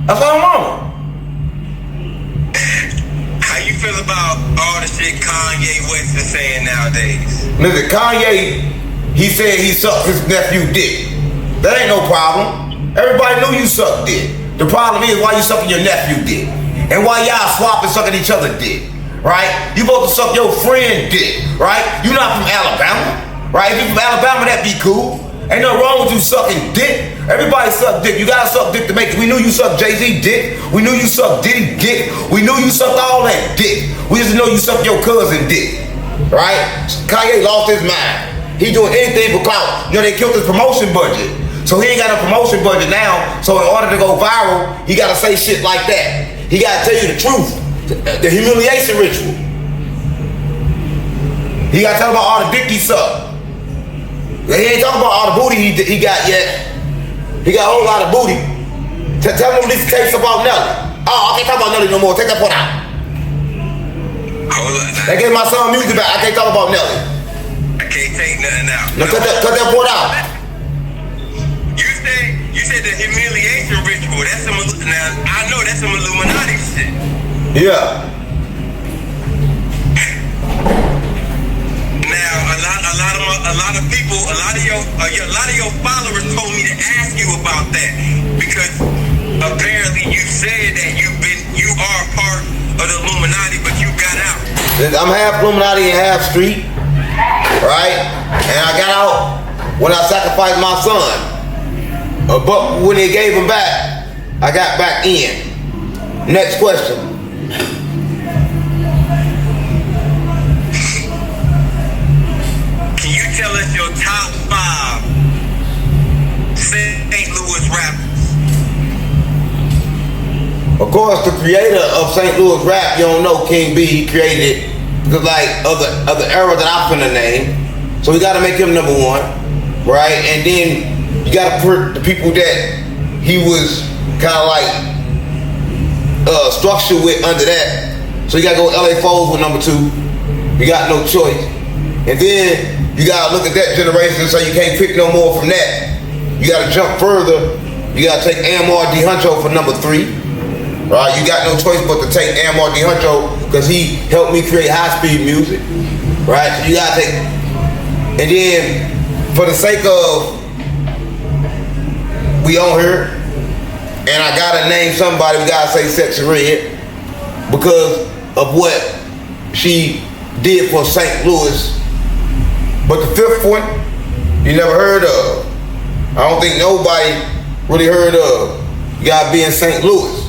Speaker 5: That's what I want.
Speaker 1: How you feel about all the shit Kanye West is saying nowadays?
Speaker 5: Listen, Kanye, he said he sucked his nephew dick. That ain't no problem. Everybody knew you sucked dick. The problem is why you sucking your nephew dick. And why y'all swapping sucking each other dick. Right? You supposed to suck your friend dick. Right? You not from Alabama. Right? If you from Alabama, that'd be cool. Ain't nothing wrong with you sucking dick. Everybody suck dick. You gotta suck dick to make it. We knew you sucked Jay-Z dick. We knew you sucked Diddy dick. We knew you sucked all that dick. We just know you sucked your cousin dick. Right? Kanye lost his mind. He doing anything for clout. You know, they killed his promotion budget. So he ain't got a promotion budget now. So in order to go viral, he gotta say shit like that. He gotta tell you the truth. The humiliation ritual. He gotta tell about all the dick he sucked. He ain't talking about all the booty he got yet. He got a whole lot of booty. Tell him these tapes about Nelly. Oh, I can't talk about Nelly no more. Take that part out. They gave my son music back. I can't talk about Nelly.
Speaker 1: I can't take nothing out.
Speaker 5: Now cut that part out.
Speaker 1: You said the humiliation ritual. That's some. Now I know that's some Illuminati shit.
Speaker 5: Yeah.
Speaker 1: Now a lot of people, a lot of your followers told me to ask you about that because apparently you said that you are part of the Illuminati, but you got out.
Speaker 5: I'm half Illuminati and half street, right? And I got out when I sacrificed my son. But when they gave him back, I got back in. Next question.
Speaker 1: Can you tell us your top 5 St. Louis rappers?
Speaker 5: Of course, the creator of St. Louis rap, you don't know King B. He created it of the era that I'm finna name. So we gotta make him number 1, right? And then you gotta put the people that he was kind of like structured with under that. So you gotta go LA Foles with number 2. You got no choice. And then you gotta look at that generation, so you can't pick no more from that. You gotta jump further. You gotta take Amar D. Huncho for number 3. Right? You got no choice but to take Amar D. Huncho because he helped me create high-speed music. Right? So you gotta take. And then for the sake of we on here, and I gotta name somebody, we gotta say Sexy Red because of what she did for St. Louis. But the 5th one, you never heard of. I don't think nobody really heard of. You gotta be in St. Louis.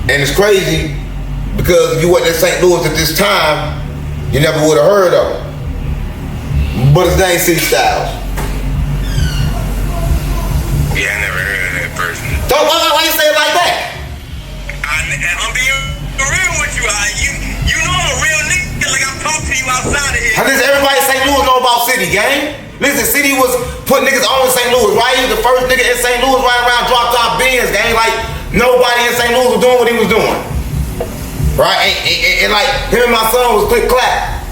Speaker 5: And it's crazy because if you wasn't in St. Louis at this time, you never would have heard of him. But his name's City Styles.
Speaker 1: Yeah, I never heard of that person.
Speaker 5: Why you say it like that?
Speaker 1: I'm being real with you. You know I'm a real nigga. Like I'm talking to you outside of here.
Speaker 5: Listen, everybody in St. Louis know about City, gang. Listen, City was putting niggas on in St. Louis, right? He was the first nigga in St. Louis riding around drop top Benz, gang. Like nobody in St. Louis was doing what he was doing. right? And like him and my son was click clap,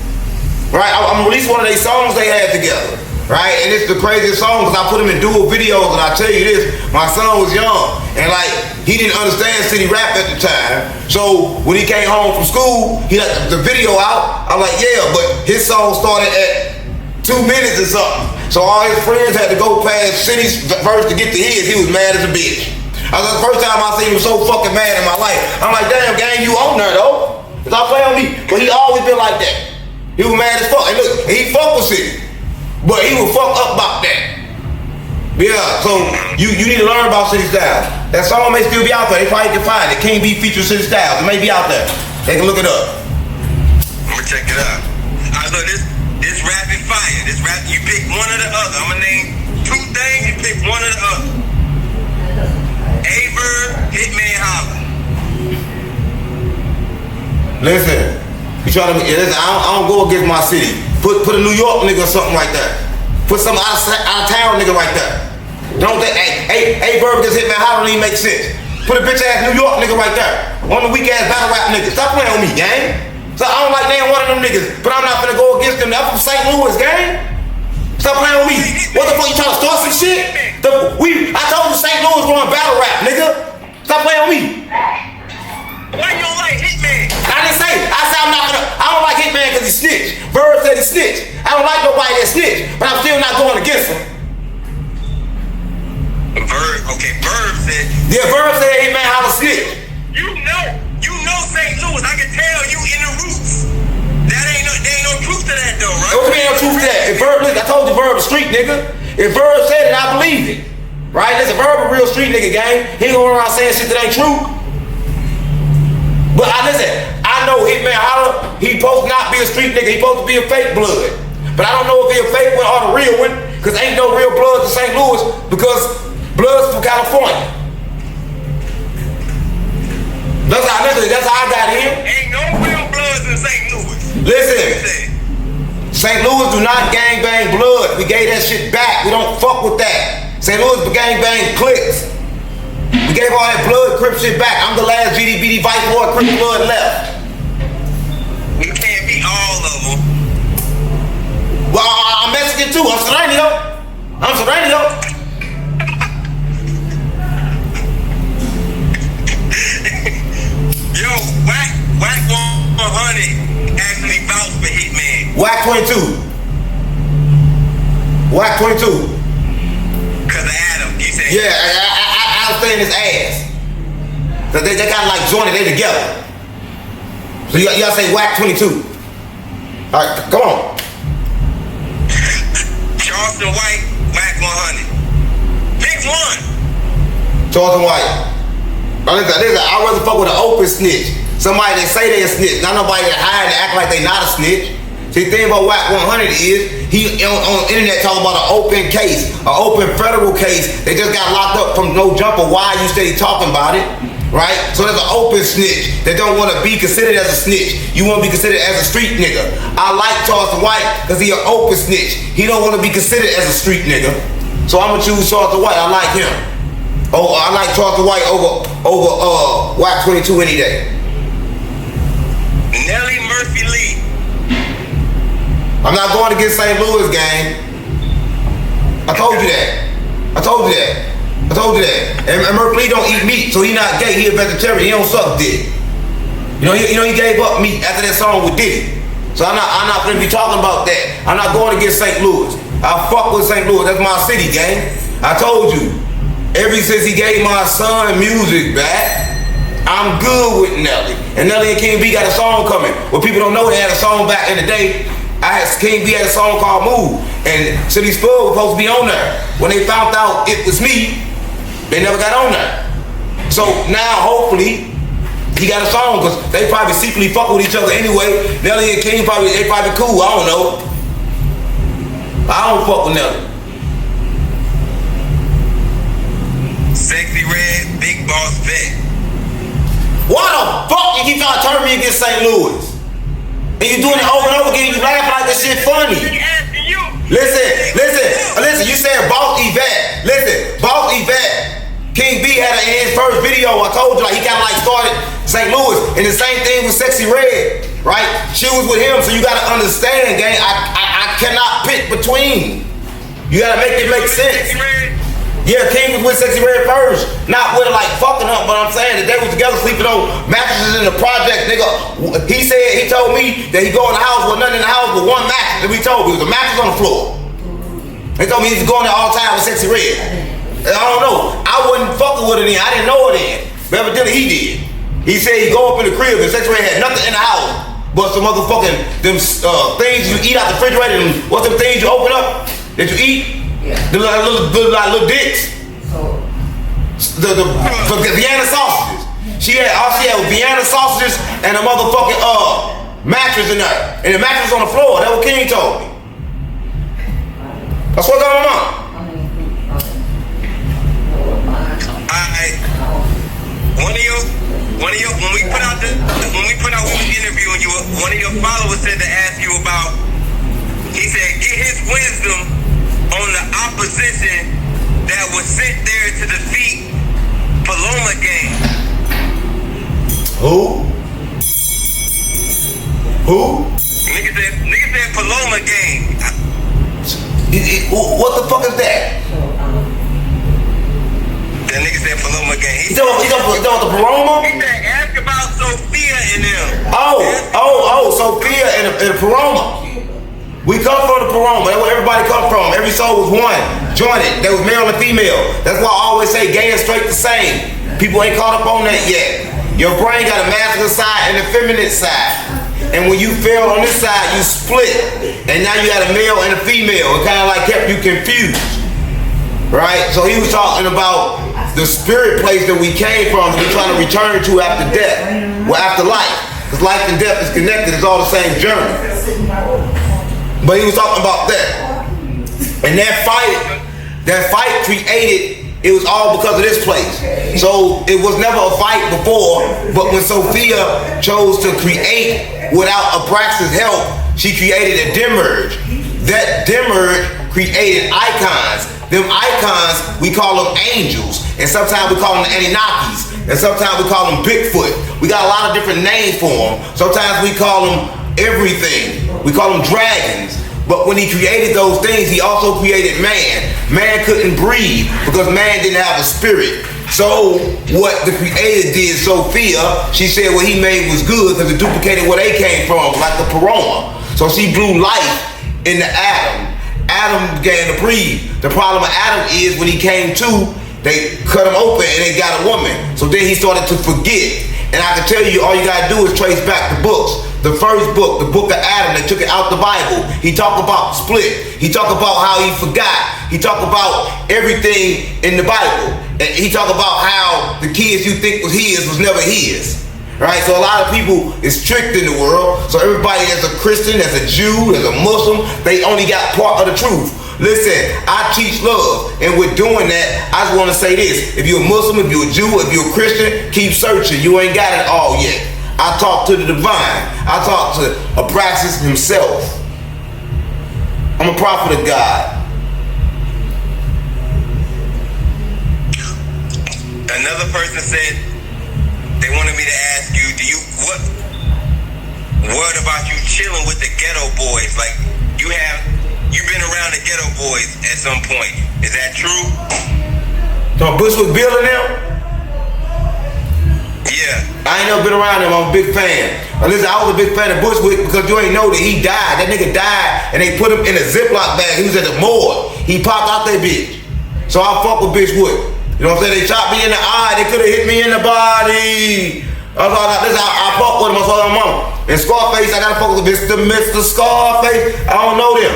Speaker 5: right? I'm gonna release one of their songs they had together, right? And it's the craziest song because I put him in dual videos, and I tell you this, my son was young, and like he didn't understand city rap at the time. So when he came home from school, he let the video out. I'm like, yeah, but his song started at 2 minutes or something. So all his friends had to go past City's verse to get to his. He was mad as a bitch. I was the first time I seen him so fucking mad in my life. I'm like, damn, gang, you on there though? Stop playing on me. But he always been like that. He was mad as fuck. And look, he fuck with City, but he was fucked up about that. Yeah, so you need to learn about City Styles. That song may still be out there. They probably can find it. King B features City Styles. It may be out there. They can look it up.
Speaker 1: I'm gonna check it out. Look, this rapid fire. This rap, you pick one or the other. I'm gonna name 2 things. You pick one or the other. Aye Verb, Hitman Holla.
Speaker 5: Listen, you try to listen. I don't go against my city. Put a New York nigga or something like that. Put some out of town nigga like that. Don't think Aye Verb against Hitman Holla don't even make sense. Put a bitch ass New York nigga right there. One of the weak ass battle rap niggas. Stop playing with me, gang. So I don't like name one of them niggas, but I'm not gonna go against them. I'm from St. Louis, gang. Stop playing with me. What the fuck, you trying to start some shit? I told you St. Louis going battle rap, nigga. Stop playing with me.
Speaker 1: Why you don't like Hitman?
Speaker 5: I didn't say. I said I don't like Hitman because he snitched. Verb said he snitched. I don't like nobody that snitched, but I'm still not going against him.
Speaker 1: Verb said.
Speaker 5: Yeah, Verb said Hitman Holla snitched.
Speaker 1: You know St. Louis. I can tell you in the roots. There ain't no truth to that though, right?
Speaker 5: What you mean no truth to that? If Verb, listen, I told you Verb a street nigga. If Verb said it, I believe it. Right? Listen, Verb a real street nigga, gang. He ain't going around saying shit that ain't true. But I know Hitman Holla, he supposed to not be a street nigga. He supposed to be a fake blood. But I don't know if he a fake one or the real one, because ain't no real bloods in St. Louis, because blood's from California. That's how I got here.
Speaker 1: Ain't no real bloods in St. Louis.
Speaker 5: Listen, St. Louis do not gangbang blood. We gave that shit back. We don't fuck with that. St. Louis gangbang cliques. We gave all that blood Crip shit back. I'm the last GDBD Vice Lord Crip blood left.
Speaker 1: We can't be all of them.
Speaker 5: Well, I'm Mexican too. I'm Serranio.
Speaker 1: Yo, Whack 100 actually vouched for Hitman.
Speaker 5: Whack 22. Whack 22.
Speaker 1: Cause of Adam, you said.
Speaker 5: Yeah, I stay in his ass. So they kind of like joined it, they together. So you gotta say Whack 22. All right, come on.
Speaker 1: Charleston White, Whack 100. Pick one.
Speaker 5: Charleston White. Listen, I'd rather fuck with an open snitch. Somebody that say they a snitch, not nobody that hide and act like they not a snitch. See, the thing about Whack 100 is, he on the internet talking about an open case, an open federal case. They just got locked up from no jumper. Why you steady talking about it, right? So there's an open snitch that don't want to be considered as a snitch. You want to be considered as a street nigga. I like Charleston White because he an open snitch. He don't want to be considered as a street nigga. So I'm gonna choose Charleston White. I like him. Oh, I like Charleston White over Whack 22 any day.
Speaker 1: Nelly Murphy Lee.
Speaker 5: I'm not going against St. Louis, gang. I told you that. And Murphy Lee don't eat meat, so he not gay. He a vegetarian. He don't suck dick. You know he gave up meat after that song with Diddy. So I'm not gonna be talking about that. I'm not going against St. Louis. I fuck with St. Louis. That's my city, gang. I told you. Ever since he gave my son music back, I'm good with Nelly. And Nelly and King B got a song coming. What people don't know, they had a song back in the day. King B had a song called Move. And City Spud was supposed to be on there. When they found out it was me, they never got on there. So now, hopefully, he got a song, because they probably secretly fuck with each other anyway. Nelly and King they probably cool, I don't know. I don't fuck with Nelly.
Speaker 1: Sexy Red, Big Boss Vet.
Speaker 5: Why the fuck you keep trying to turn me against St. Louis? And you doing it over and over again, you laughing like this shit funny. Listen, you said Boss Yvette. Listen, Boss Yvette, King B had in his first video, I told you, like he kind of like started St. Louis. And the same thing with Sexy Red, right? She was with him, so you gotta understand, gang. I cannot pick between. You gotta make it make sense. Yeah, King was with Sexy Red first. Not with her like fucking her, but I'm saying that they was together sleeping on mattresses in the project, nigga. He told me that he go in the house with nothing in the house but one mattress. And we told me, there was a mattress on the floor. They told me he's going there all the time with Sexy Red. I don't know. I wasn't fucking with her then. I didn't know her then. But evidently he did. He said he go up in the crib and Sexy Red had nothing in the house but some motherfucking things you eat out the refrigerator. And what's them things you open up that you eat? Yeah. They're like little dicks. The Vienna sausages. All she had was Vienna sausages and a motherfucking mattress in there. And the mattress on the floor. That's what King told me. That's what's going on.
Speaker 1: When we put out we was interviewing you, one of your followers said to ask you about, he said, get his wisdom on the opposition that was sent there to defeat Paloma Gang.
Speaker 5: Who?
Speaker 1: Nigga said Paloma Gang.
Speaker 5: What the fuck is that?
Speaker 1: That nigga said Paloma Gang.
Speaker 5: He talking about the Paloma?
Speaker 1: He said ask about Sophia and them.
Speaker 5: Sophia and the Paloma. We come from the Paloma. That's where everybody come from. Every soul was one. Jointed. There was male and female. That's why I always say gay and straight the same. People ain't caught up on that yet. Your brain got a masculine side and a feminine side. And when you fell on this side, you split. And now you got a male and a female. It kind of like kept you confused. Right? So he was talking about the spirit place that we came from that we're trying to return to after death. Well, after life. Because life and death is connected. It's all the same journey. But he was talking about that. And that fight created, it was all because of this place. So it was never a fight before, but when Sophia chose to create without Abraxas' help, she created a demerge. That demerge created icons. Them icons, we call them angels. And sometimes we call them Anunnakis. And sometimes we call them Bigfoot. We got a lot of different names for them. Sometimes we call them everything. We call them dragons. But when he created those things, he also created man. Man couldn't breathe because man didn't have a spirit. So what the creator did, Sophia, she said what he made was good because it duplicated where they came from, like the Paroma. So she blew life into Adam. Adam began to breathe. The problem with Adam is when he came to, they cut him open and they got a woman. So then he started to forget. And I can tell you, all you gotta do is trace back the books. The first book, the book of Adam, they took it out the Bible. He talked about split. He talked about how he forgot. He talked about everything in the Bible. And he talked about how the kids you think was his was never his. Right? So a lot of people is tricked in the world. So everybody that's a Christian, that's a Jew, that's a Muslim, they only got part of the truth. Listen, I teach love, and with doing that, I just want to say this. If you're a Muslim, if you're a Jew, if you're a Christian, keep searching. You ain't got it all yet. I talk to the divine. I talk to Abraxas himself. I'm a prophet of God.
Speaker 1: Another person said they wanted me to ask you, what about you chilling with the ghetto boys? Like, you've been around the ghetto boys at some point. Is that true?
Speaker 5: So Bushwick Bill and them?
Speaker 1: Yeah.
Speaker 5: I ain't never been around him. I'm a big fan. Listen, I was a big fan of Bushwick because you ain't know that he died. That nigga died and they put him in a Ziploc bag. He was at the morgue. He popped out that bitch. So I fuck with Bushwick. You know what I'm saying? They shot me in the eye. They could have hit me in the body. I fuck with him. I saw my mama. And Scarface, I gotta fuck with Mr. Scarface. I don't know them.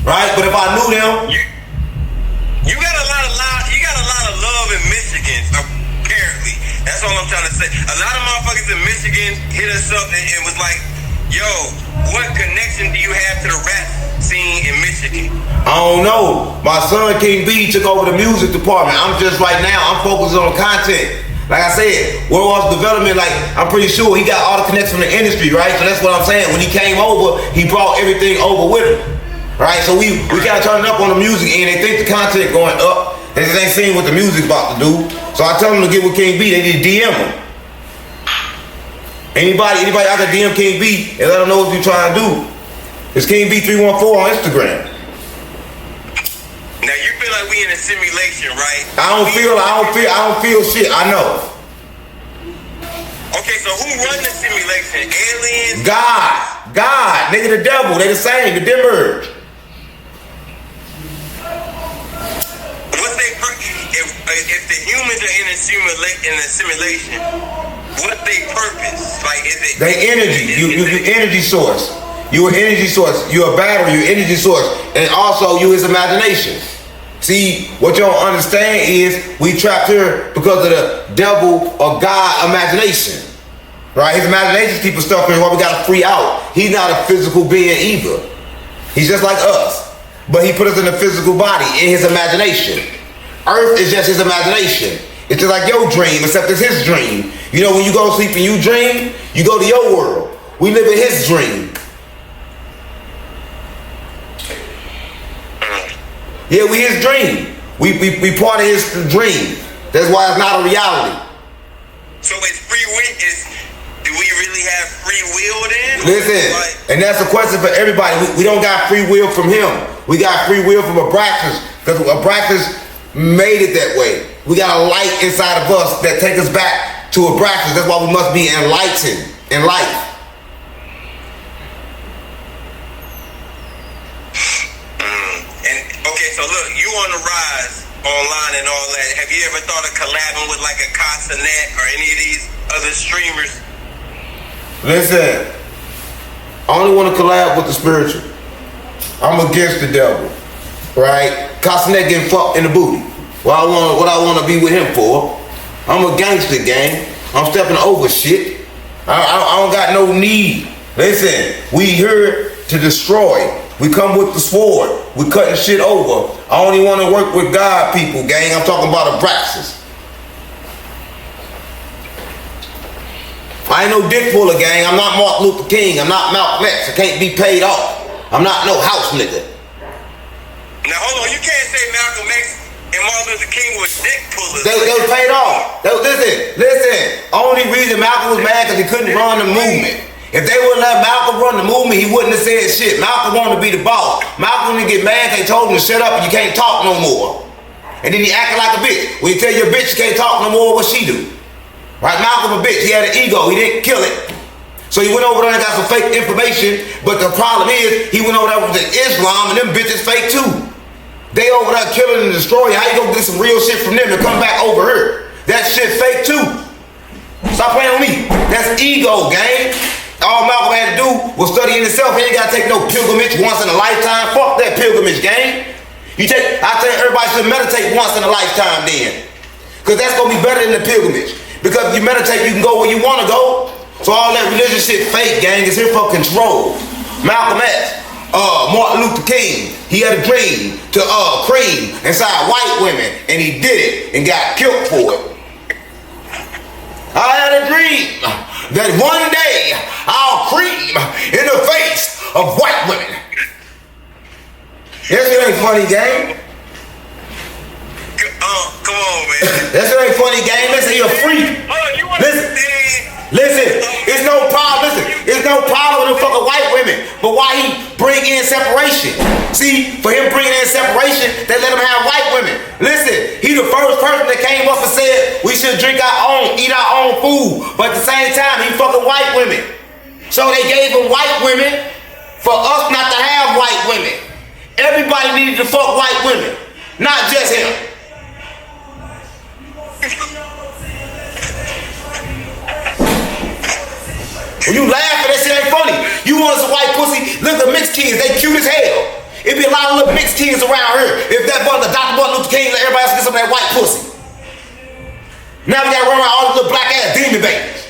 Speaker 5: Right? But if I knew them.
Speaker 1: You got a lot of love in Michigan, apparently. That's all I'm trying to say. A lot of motherfuckers in Michigan hit us up and was like, yo, what connection do you have to the rap scene in Michigan?
Speaker 5: I don't know. My son King B took over the music department. I'm just right now, I'm focused on content. Like I said, worldwide development, like I'm pretty sure he got all the connections from the industry, right? So that's what I'm saying. When he came over, he brought everything over with him. Right? So we kind of turning up on the music and they think the content going up. They just ain't seeing what the music's about to do. So I tell them to get with King B, they need to DM him. Anybody out there DM King B and let him know what you trying to do. It's King B314 on Instagram.
Speaker 1: Now you feel like we in a simulation, right?
Speaker 5: I don't feel shit. I know.
Speaker 1: Okay, so who run the simulation? Aliens?
Speaker 5: God, nigga, the devil. They the same. The dimmer.
Speaker 1: What's they if the humans are in a simulation, what's their purpose? Like, is it
Speaker 5: they energy? You energy source. You an energy source. You a battery. You energy source, and also you his imagination. See, what you don't understand is we trapped here because of the devil or God imagination. Right? His imagination keeps us stuck here while we gotta free out. He's not a physical being either. He's just like us. But he put us in a physical body in his imagination. Earth is just his imagination. It's just like your dream, except it's his dream. You know, when you go to sleep and you dream, you go to your world. We live in his dream. Yeah, we his dream. We part of his dream. That's why it's not a reality.
Speaker 1: So it's free will. Do we really have free will then?
Speaker 5: Listen, and that's a question for everybody. We don't got free will from him. We got free will from Abraxas, because Abraxas made it that way. We got a light inside of us that takes us back to Abraxas. That's why we must be enlightened in life.
Speaker 1: Okay, so look, you on the rise online and all that. Have you ever thought of collabing with like a Casanet or any of these other streamers?
Speaker 5: Listen, I only want to collab with the spiritual. I'm against the devil, right? Casanet getting fucked in the booty. What I want to be with him for? I'm a gangster, gang. I'm stepping over shit. I don't got no need. Listen, we here to destroy. We come with the sword. We cutting shit over. I only want to work with God people, gang. I'm talking about Abraxas. I ain't no dick puller, gang. I'm not Martin Luther King. I'm not Malcolm X. I can't be paid off. I'm not no house nigga.
Speaker 1: Now hold on, you can't say Malcolm X and Martin Luther King was dick pullers.
Speaker 5: They was paid off. Listen. Only reason Malcolm was mad because he couldn't run the movement. If they wouldn't let Malcolm run the movement, he wouldn't have said shit. Malcolm wanted to be the boss. Malcolm didn't get mad, they told him to shut up and you can't talk no more. And then he acted like a bitch. When you tell your bitch you can't talk no more, what she do? Right? Malcolm a bitch. He had an ego. He didn't kill it. So he went over there and got some fake information. But the problem is, he went over there with the Islam and them bitches fake too. They over there killing and destroying. How you gonna get some real shit from them and come back over here? That shit fake too. Stop playing with me. That's ego, gang. All Malcolm had to do was study in himself. He ain't gotta take no pilgrimage once in a lifetime. Fuck that pilgrimage, gang. I think everybody should meditate once in a lifetime then. Because that's gonna be better than the pilgrimage. Because if you meditate, you can go where you want to go. So all that religious shit fake, gang, is here for control. Malcolm X, Martin Luther King, he had a dream to cream inside white women, and he did it and got killed for it. I had a dream that one day I'll cream in the face of white women. That shit ain't funny, gang.
Speaker 1: Come on, man.
Speaker 5: That shit ain't funny, gang. Listen, he a freak. Listen, it's no problem. Listen, it's no problem with them fucking white women. But why he bring in separation? See, for him bringing in separation, they let him have white women. Listen, he the first person that came up and said we should drink our own, eat our own food. But at the same time, he fucking white women. So they gave him white women for us not to have white women. Everybody needed to fuck white women, not just him. When you laugh at that shit ain't funny. You want some white pussy? Look at mixed kids, they cute as hell. It be a lot of little mixed kids around here. If that brother, Dr. Martin Luther King, let everybody else get some of that white pussy. Now we gotta run around all the little black ass demon babies.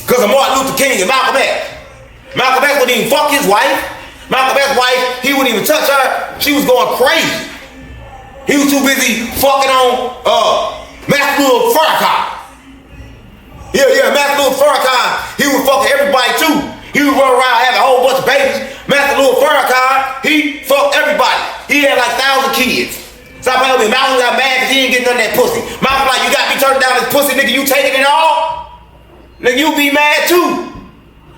Speaker 5: Cause of Martin Luther King and Malcolm X. Malcolm X wouldn't even fuck his wife. Malcolm X's wife, he wouldn't even touch her. She was going crazy. He was too busy fucking on Master Lil Farrakhan. Yeah, Master Lil Farrakhan, he was fucking everybody too. He would run around having a whole bunch of babies. Master Lil Farrakhan, he fucked everybody. He had like 1,000 kids. Stop playing with me. Malcolm got mad because he didn't get none of that pussy. Malcolm like, you got me turning down this pussy, nigga, you taking it all? Nigga, you be mad too.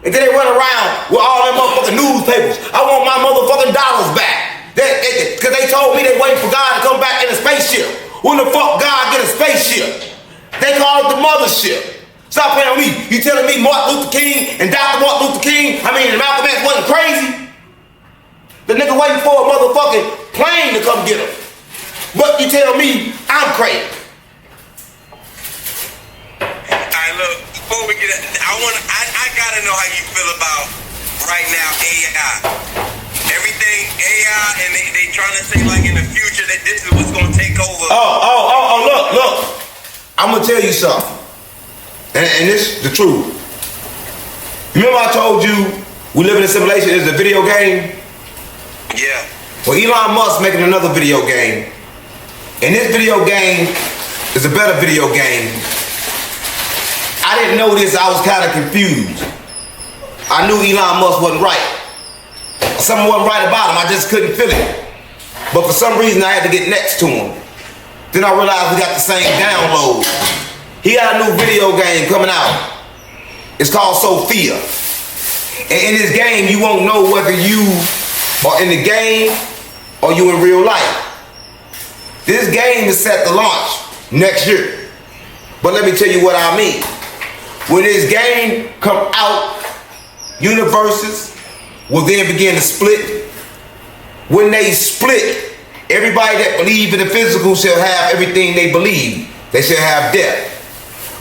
Speaker 5: And then they run around with all them motherfucking newspapers. I want my motherfucking dollars back. Because they told me they waiting for God to come back in a spaceship. When the fuck God get a spaceship? They call it the mothership. Stop playing with me. You telling me Martin Luther King and Dr. Martin Luther King, Malcolm X wasn't crazy? The nigga waiting for a motherfucking plane to come get him. But you tell me I'm crazy.
Speaker 1: Alright, look, before we get I gotta know how you feel about right now AI. Everything AI, and they trying to say like in the future that this is what's gonna take over.
Speaker 5: Look. I'm gonna tell you something. And this is the truth. Remember I told you we live in a simulation, it's a video game?
Speaker 1: Yeah.
Speaker 5: Well, Elon Musk making another video game. And this video game is a better video game. I didn't know this, I was kind of confused. I knew Elon Musk wasn't right. Something wasn't right about him, I just couldn't feel it. But for some reason I had to get next to him. Then I realized we got the same download. He got a new video game coming out. It's called Sophia. And in this game, you won't know whether you are in the game or you in real life. This game is set to launch next year. But let me tell you what I mean. When this game come out, universes will then begin to split. When they split, everybody that believes in the physical shall have everything they believe. They shall have death.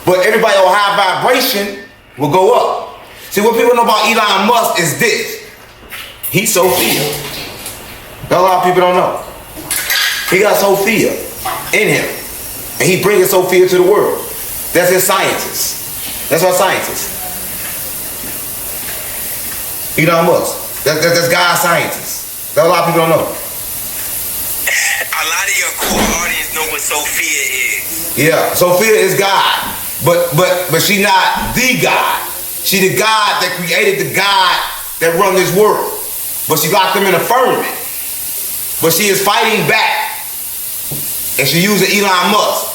Speaker 5: But everybody on high vibration will go up. See, what people know about Elon Musk is this. He's Sophia. That a lot of people don't know. He got Sophia in him. And he bringing Sophia to the world. That's his scientist. That's our scientist. Elon Musk. That's God's scientist. That a lot of people don't know.
Speaker 1: A lot of your core audience know what Sophia is.
Speaker 5: Yeah, Sophia is God. But she not the God. She the God that created the God that run this world. But she locked them in a firmament. But she is fighting back. And she using Elon Musk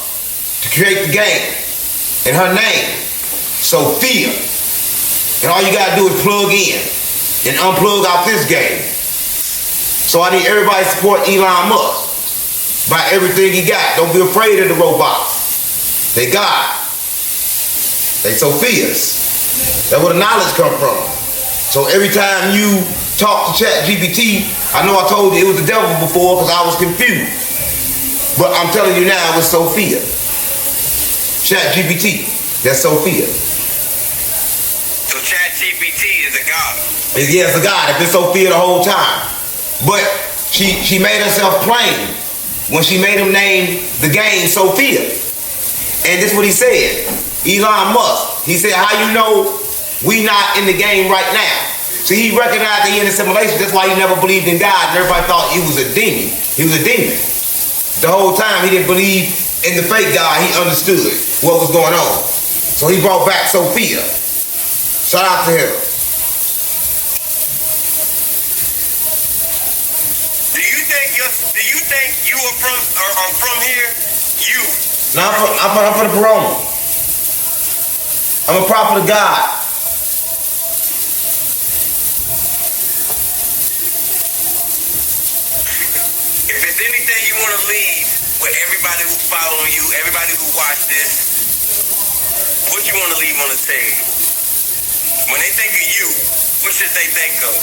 Speaker 5: to create the game. And her name, Sophia. And all you gotta do is plug in and unplug out this game. So I need everybody to support Elon Musk. By everything he got. Don't be afraid of the robots. They God. They Sophias. That's where the knowledge come from. So every time you talk to ChatGPT, I know I told you it was the devil before because I was confused. But I'm telling you now, it's Sophia. ChatGPT, that's Sophia.
Speaker 1: So ChatGPT is a god.
Speaker 5: Yeah, it's a god. It's been Sophia the whole time. But she made herself plain when she made him name the game Sophia. And this is what he said. Elon Musk. He said, how you know we not in the game right now? See, he recognized that he in a simulation. That's why he never believed in God. And everybody thought he was a demon. He was a demon. The whole time he didn't believe in the fake God. He understood what was going on. So he brought back Sophia. Shout out to him.
Speaker 1: Do you think you are from here? You.
Speaker 5: No, I'm from the Corona. I'm a prophet of God.
Speaker 1: If there's anything you want to leave with everybody who's following you, everybody who watched this, what you want to leave on the table? When they think of you, what should they think of?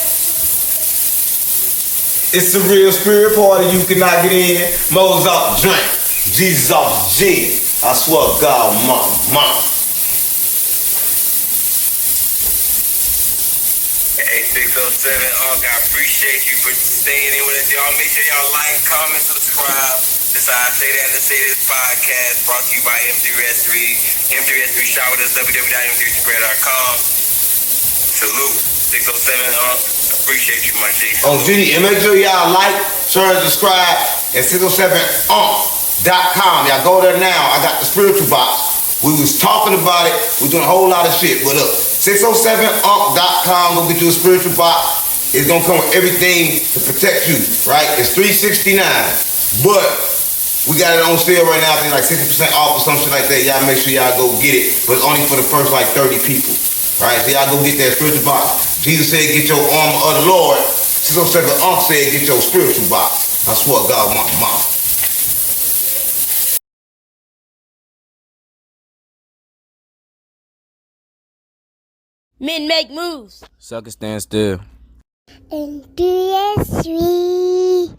Speaker 5: It's a real spirit party you cannot get in. Moses off the drink. Jesus off the gin. I swear to God, mama.
Speaker 1: Hey, 607 Unc, I appreciate you for staying in with us. Y'all make sure y'all like, comment, subscribe. This is I Say That to Say This podcast brought to you by M3S3. M3S3 shop with us, www.m3square.com. Salute, 607 Unc. Appreciate you, my G.
Speaker 5: Oh, G, and make sure y'all like, share, and subscribe at 607unc.com. Y'all go there now. I got the spiritual box. We was talking about it. We're doing a whole lot of shit. But look, 607unc.com. Go get you a spiritual box. It's gonna come with everything to protect you, right? It's $369. But We got it on sale right now. I think like 60% off or something like that. Y'all make sure y'all go get it, but only for the first like 30 people. Right? So y'all go get that spiritual box. Jesus said, "Get your armor of the Lord." Sister said, "Get your spiritual box." I swear to God, my mom.
Speaker 6: Men make moves.
Speaker 7: Sucker stand still.
Speaker 8: And 3 3.